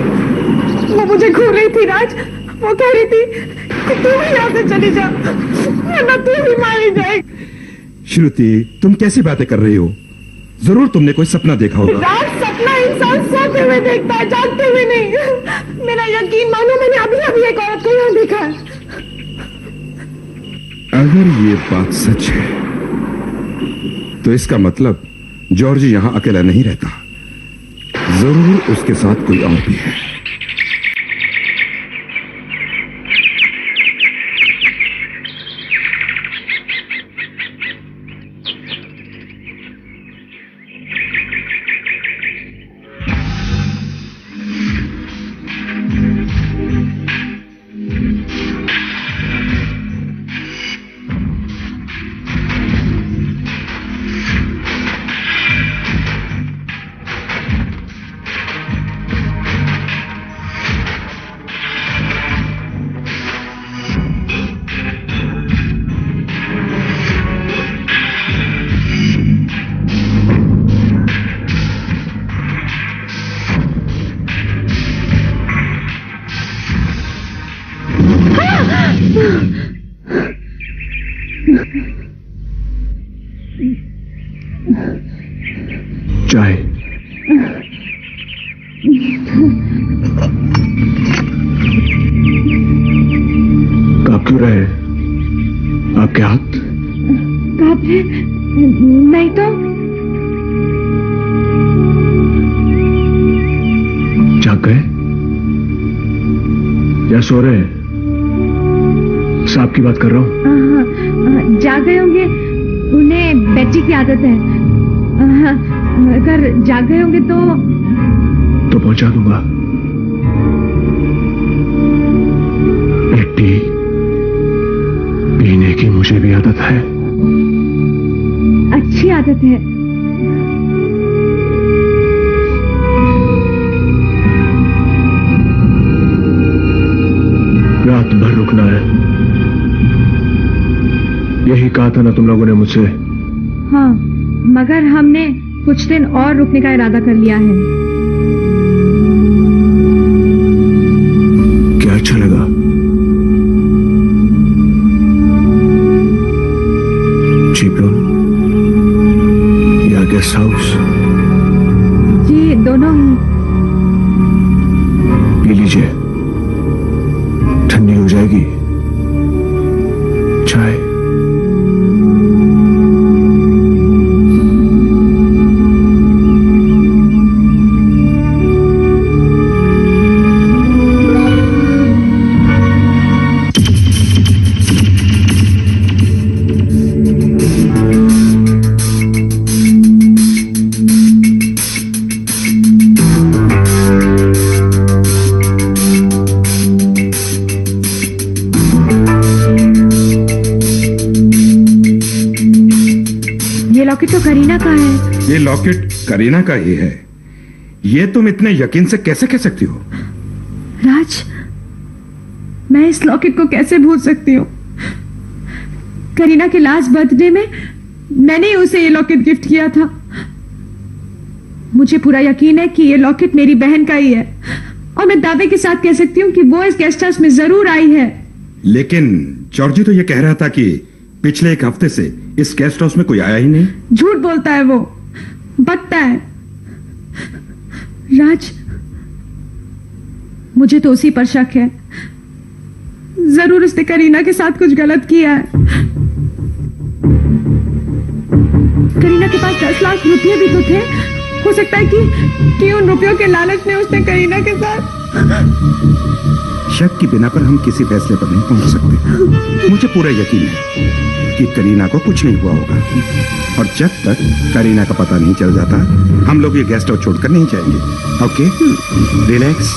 Speaker 4: वो मुझे घूर रही थी राज।
Speaker 6: वो कह रही थी कि तू भी यहाँ से चली जा, वरना तू भी मारी जाएगी।
Speaker 10: श्रुति, तुम कैसी बातें कर रही हो? जरूर तुमने कोई सपना देखा होगा।
Speaker 6: राज, सपना इंसान सोते हुए देखता है, जागते हुए नहीं। मेरा यकीन मानो, मैंने अभी अभी एक औरत को यहाँ देखा है।
Speaker 10: अगर ये बात सच है तो इसका मतलब जॉर्जी यहां अकेला नहीं रहता, जरूर उसके साथ कोई और भी है।
Speaker 5: चाय। कांप क्यों रहे? आपके हाथ
Speaker 4: कांप रहे? नहीं तो।
Speaker 5: जाग गए या सो रहे हैं? सांप की बात कर रहा हूं।
Speaker 4: जाग गए होंगे, उन्हें बेटी की आदत है। अगर जाग गए होंगे तो
Speaker 5: पहुंचा दूंगा। बेटी पीने की मुझे भी आदत है।
Speaker 4: अच्छी आदत है।
Speaker 5: रात भर रुकना है, यही कहा था ना तुम लोगों ने मुझसे?
Speaker 4: हाँ, मगर हमने कुछ दिन और रुकने का इरादा कर लिया है।
Speaker 5: क्या अच्छा लगा? चीप रूम या गेस्ट हाउस?
Speaker 4: जी, दोनों ही।
Speaker 5: पी लीजिए, ठंडी हो जाएगी। चाय।
Speaker 4: लॉकेट तो करीना का है।
Speaker 10: ये लॉकेट करीना का ही है। ये तुम इतने यकीन से कैसे कह सकती हो?
Speaker 4: राज, मैं इस लॉकेट को कैसे भूल सकती हूँ? करीना के लास्ट बर्थडे में मैंने ही उसे ये लॉकेट गिफ्ट किया था। मुझे पूरा यकीन है कि ये लॉकेट मेरी बहन का ही है, और मैं दावे के साथ कह सकती हूँ कि वो इस गेस्ट हाउस में जरूर आई है।
Speaker 10: लेकिन जॉर्जी तो ये कह रहा था कि पिछले एक हफ्ते से इस गेस्ट हाउस में कोई आया ही नहीं।
Speaker 4: झूठ बोलता है वो, बकता है। राज, मुझे तो उसी पर शक है। जरूर उसने करीना के साथ कुछ गलत किया है। करीना के पास 10 लाख रुपए भी तो थे। हो सकता है कि उन रुपयों के लालच में उसने करीना के साथ।
Speaker 10: शक की बिना पर हम किसी फैसले पर नहीं पहुंच सकते। मुझे पूरा यकीन है कि करीना को कुछ नहीं हुआ होगा, और जब तक करीना का पता नहीं चल जाता हम लोग ये गेस्ट हाउस छोड़कर नहीं जाएंगे। Okay, relax.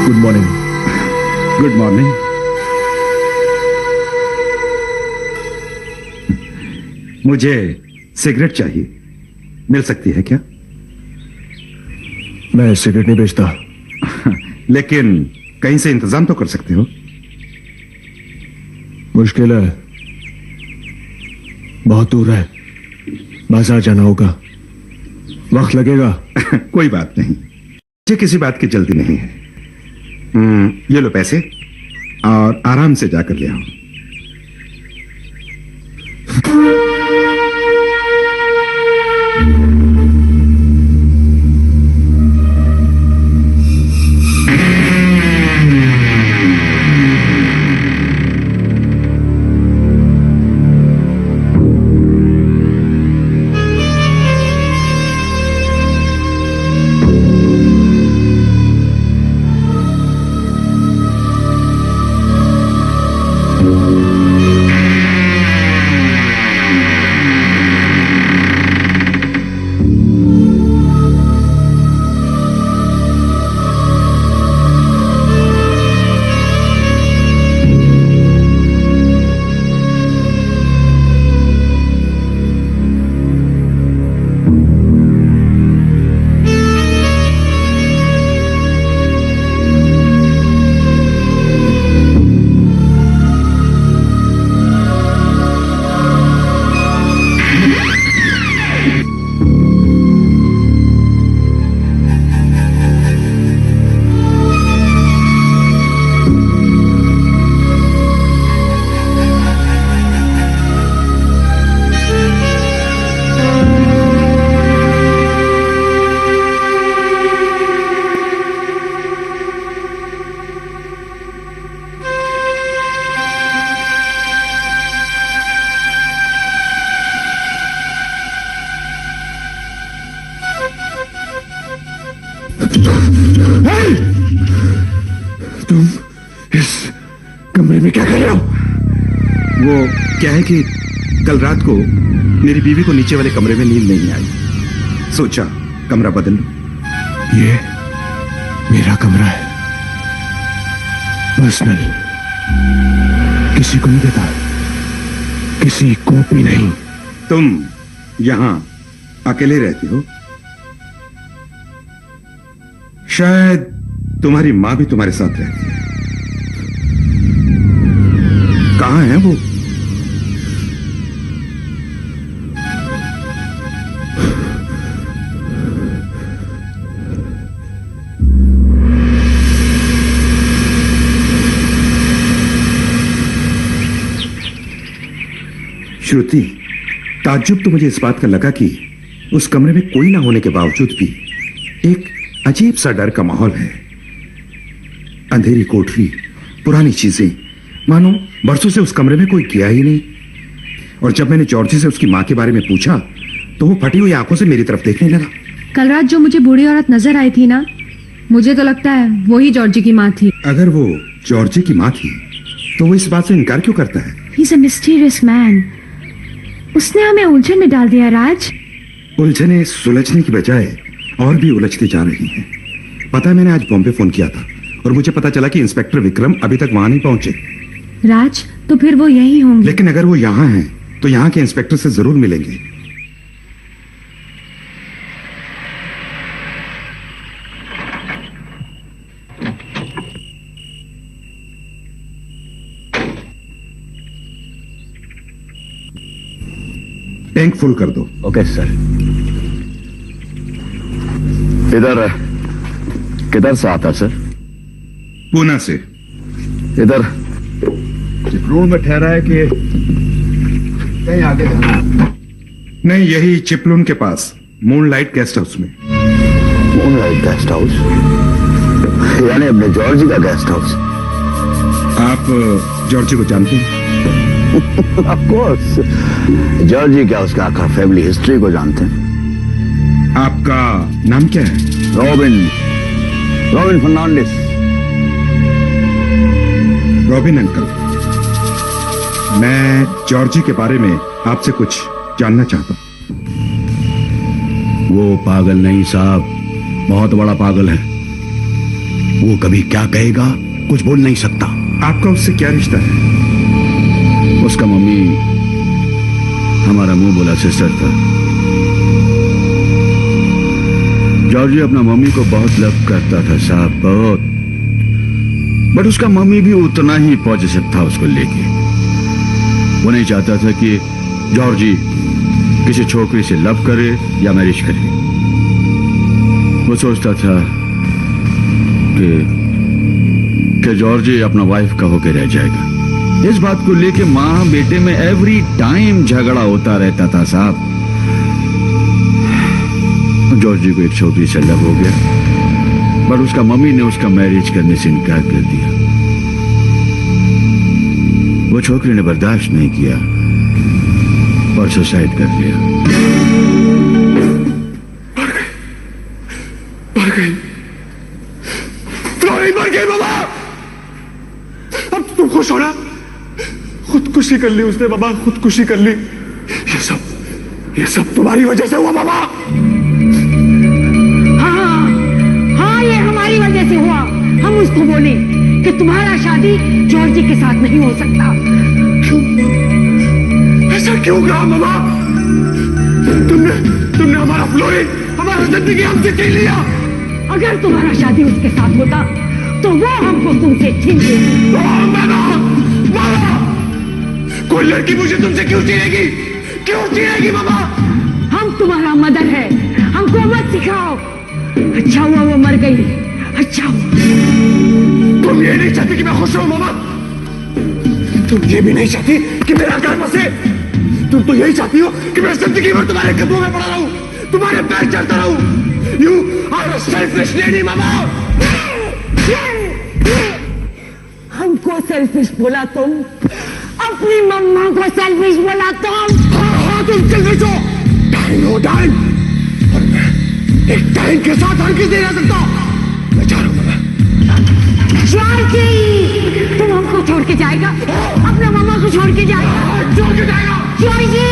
Speaker 5: Good morning.
Speaker 10: Good morning. मुझे सिगरेट चाहिए, मिल सकती है क्या?
Speaker 5: मैं सिगरेट नहीं बेचता।
Speaker 10: लेकिन कहीं से इंतजाम तो कर सकते हो।
Speaker 5: मुश्किल है, बहुत दूर है, बाजार जाना होगा, वक्त लगेगा।
Speaker 10: कोई बात नहीं, मुझे किसी बात की जल्दी नहीं है। ये लो पैसे और आराम से जाकर ले आओ।
Speaker 5: तुम इस कमरे में क्या कर रहे हो?
Speaker 10: वो क्या है कि कल रात को मेरी बीवी को नीचे वाले कमरे में नींद नहीं आई, सोचा कमरा बदल लूं।
Speaker 5: ये मेरा कमरा है, पर्सनल, किसी को नहीं देता, किसी को भी नहीं।
Speaker 10: तुम यहां अकेले रहते हो? शायद तुम्हारी मां भी तुम्हारे साथ रहती है। कहां है वो? श्रुति, ताज्जुब तो मुझे इस बात का लगा कि उस कमरे में कोई ना होने के बावजूद भी एक अजीब सा डर का माहौल है। अंधेरी कोठरी, पुरानी चीजें, मानो बरसों से उस कमरे में कोई गया ही नहीं। और जब मैंने जॉर्जी से उसकी मां के बारे में पूछा तो वो फटी हुई आंखों से मेरी तरफ देखने लगा।
Speaker 4: कल रात जो मुझे बूढ़ी औरत नजर आई थी ना, मुझे तो लगता है वही जॉर्जी की माँ थी।
Speaker 10: अगर वो जॉर्जी की मां थी तो वो इस बात से इनकार क्यों करता है?
Speaker 4: He's a mysterious man. उसने हमें उलझन में डाल दिया राज।
Speaker 10: उलझने सुलझने की बजाय और भी उलझती जा रही हैं। पता है, मैंने आज बॉम्बे फोन किया था और मुझे पता चला कि इंस्पेक्टर विक्रम अभी तक वहां नहीं पहुंचे।
Speaker 4: राज, तो फिर वो यही होंगे।
Speaker 10: लेकिन अगर वो यहां हैं तो यहां के इंस्पेक्टर से जरूर मिलेंगे। टैंक फुल कर दो।
Speaker 8: Okay sir. इधर किधर से आता सर?
Speaker 10: पूना से।
Speaker 8: इधर चिपलून में ठहरा है कि कहीं आगे जाना?
Speaker 10: नहीं, यही चिपलून के पास मूनलाइट गेस्ट हाउस में।
Speaker 8: मूनलाइट गेस्ट हाउस यानी अपने जॉर्जी का गेस्ट हाउस?
Speaker 10: आप जॉर्जी को जानते हैं?
Speaker 8: ऑफ कोर्स, जॉर्जी क्या उसका आखिर फैमिली हिस्ट्री को जानते हैं।
Speaker 10: आपका नाम क्या है?
Speaker 8: रॉबिन फर्नांडिस।
Speaker 10: रॉबिन अंकल, मैं जॉर्जी के बारे में आपसे कुछ जानना चाहता हूं।
Speaker 9: वो पागल नहीं साहब, बहुत बड़ा पागल है। वो कभी क्या कहेगा कुछ बोल नहीं सकता।
Speaker 10: आपका उससे क्या रिश्ता है?
Speaker 9: उसका मम्मी हमारा मुंह बोला सिस्टर था। जॉर्जी अपना मम्मी को बहुत लव करता था साहब, बहुत। बट उसका मम्मी भी उतना ही पॉजिटिव था उसको लेके। वो नहीं चाहता था कि जॉर्जी किसी छोकरी से लव करे या मैरिज करे। वो सोचता था कि जॉर्जी अपना वाइफ का होके रह जाएगा। इस बात को लेके माँ बेटे में एवरी टाइम झगड़ा होता रहता था साहब। जॉर्जी को एक छोकरी से लव हो गया, पर उसका मम्मी ने उसका मैरिज करने से इनकार कर दिया। वो छोकरी ने बर्दाश्त नहीं किया और सुसाइड कर लिया।
Speaker 5: मर गई फ्लोरी, मर गई बाबा। अब तुम खुश हो ना? खुदकुशी कर ली उसने बाबा, खुदकुशी कर ली। ये सब तुम्हारी वजह से हुआ बाबा।
Speaker 6: हाँ, ये हमारी वजह से हुआ। हम उसको बोले कि तुम्हारा शादी जॉर्जी के साथ नहीं हो सकता।
Speaker 5: ऐसा क्यों कहा मामा? तुमने हमारा फ्लोरी, हमारा जिंदगी हमसे छीन लिया।
Speaker 6: अगर तुम्हारा शादी उसके साथ होता तो वो हमको तुमसे छीन लेती।
Speaker 5: मामा, कोई लड़की मुझे तुमसे क्यों छीनेगी? क्यों छीनेगी मामा?
Speaker 6: हम तुम्हारा मदर है, हमको मत सिखाओ। अच्छा हुआ वो मर गई, अच्छा हुआ।
Speaker 5: तुम ये नहीं चाहती कि मैं खुश रहूं मामा? तुम ये भी नहीं चाहती कि मेरा घर बसे? तुम तो यही चाहती हो कि मैं जिंदगी भर तुम्हारे कदमों में पड़ा रहूं, तुम्हारे पैर चलता रहूं। You are a selfish lady, मामा।
Speaker 6: हमको सेल्फिश बोला तुम, अपनी मम्मा को सेल्फिश बोला तुम।
Speaker 5: हाँ, तुम सेल्फिश हो। टाइम हो टाइम, और मैं एक टाइम के साथ हर किसी नहीं रह सकता। मैं जा रहा हूं मामा।
Speaker 6: जॉर्जी, तुम हमको छोड़ के जाएगा? अपना मम्मा को छोड़ के जाएगा?
Speaker 5: छोड़ के जाएगा?
Speaker 6: जॉर्जी,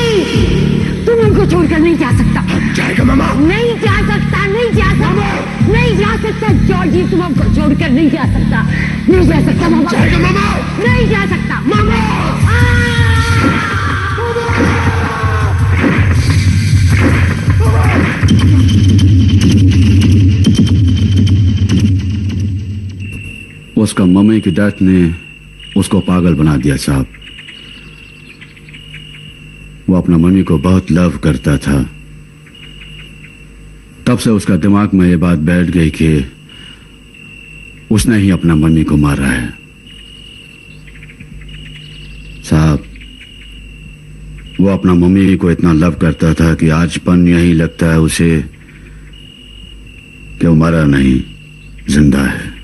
Speaker 6: तुम हमको छोड़कर नहीं जा सकता।
Speaker 5: जाएगा मामा?
Speaker 6: नहीं जा सकता, नहीं जा सकता, नहीं जा सकता जॉर्जी, तुम हमको छोड़कर नहीं जा सकता, नहीं जा सकता मामा।
Speaker 5: जाएगा मामा?
Speaker 6: नहीं जा सकता
Speaker 5: मामा।
Speaker 9: उसका मम्मी की डेथ ने उसको पागल बना दिया साहब। वो अपना मम्मी को बहुत लव करता था। तब से उसका दिमाग में ये बात बैठ गई कि उसने ही अपना मम्मी को मारा है। साहब, वो अपना मम्मी को इतना लव करता था कि आजपन यही लगता है उसे कि वो मरा नहीं, जिंदा है।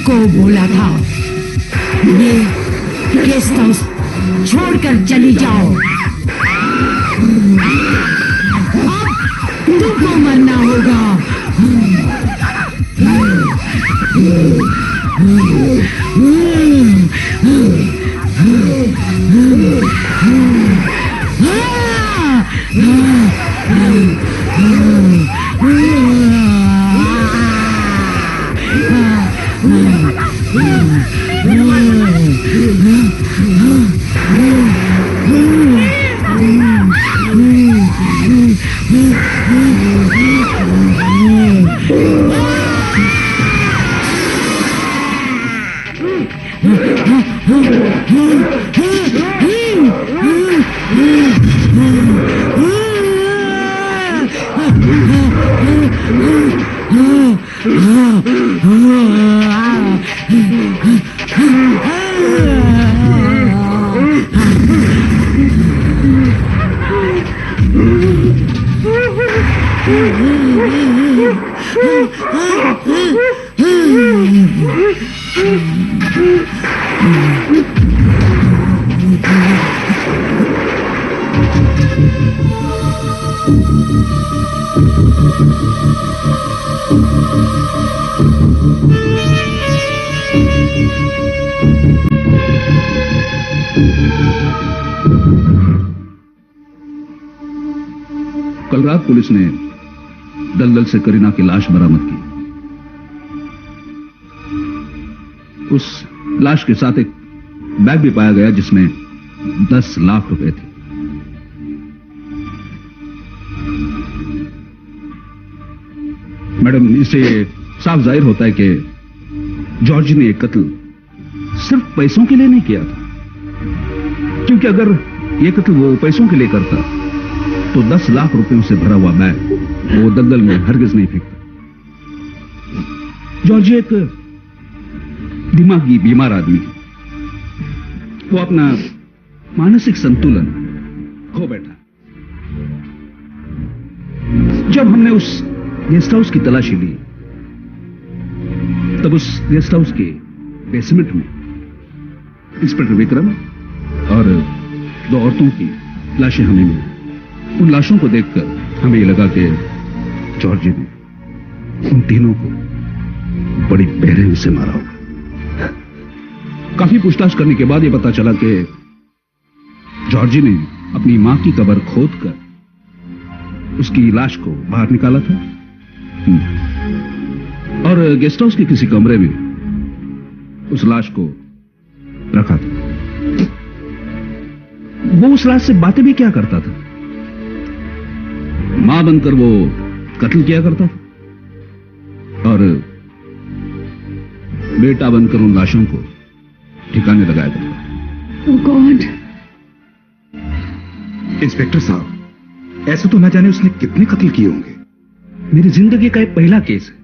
Speaker 6: आपको बोला था ये गेस्ट हाउस छोड़कर चली जाओ। अब तुमको मरना होगा।
Speaker 11: कल रात पुलिस ने दलदल से करीना की लाश बरामद की। उस लाश के साथ एक बैग भी पाया गया जिसमें 10 लाख रुपए थे। मैडम, इससे साफ जाहिर होता है कि जॉर्ज ने एक कत्ल सिर्फ पैसों के लिए नहीं किया था, क्योंकि अगर यह कत्ल वो पैसों के लिए करता तो 10 लाख रुपयों से भरा हुआ बैग वो दलदल में हरगिज नहीं फेंकता। जॉर्ज एक दिमागी बीमार आदमी है। वो अपना मानसिक संतुलन खो बैठा। जब हमने उस गेस्ट हाउस की तलाशी ली तब उस गेस्ट हाउस के बेसमेंट में इंस्पेक्टर विक्रम और 2 औरतों की लाशें हमें मिली। उन लाशों को देखकर हमें यह लगा कि जॉर्जी ने उन तीनों को बड़ी बेरहमी से मारा होगा। काफी पूछताछ करने के बाद यह पता चला कि जॉर्जी ने अपनी मां की कब्र खोदकर उसकी लाश को बाहर निकाला था और गेस्ट हाउस के किसी कमरे में उस लाश को रखा था। वो उस लाश से बातें भी क्या करता था। मां बनकर वो कत्ल किया करता था और बेटा बनकर उन लाशों को ठिकाने लगाया करता।
Speaker 4: Oh God!
Speaker 10: इंस्पेक्टर साहब, ऐसे तो न जाने उसने कितने कत्ल किए होंगे।
Speaker 11: मेरी जिंदगी का एक पहला केस है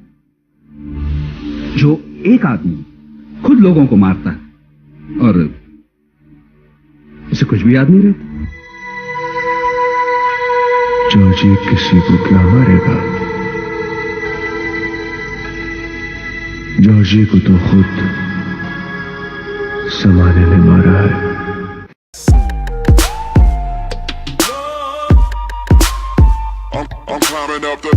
Speaker 11: जो एक आदमी खुद लोगों को मारता है और उसे कुछ भी याद नहीं रहता।
Speaker 5: जॉर्जी किसी को क्या मारेगा? जॉर्जी को तो खुद समाने ने मारा है।
Speaker 1: I'm climbing up the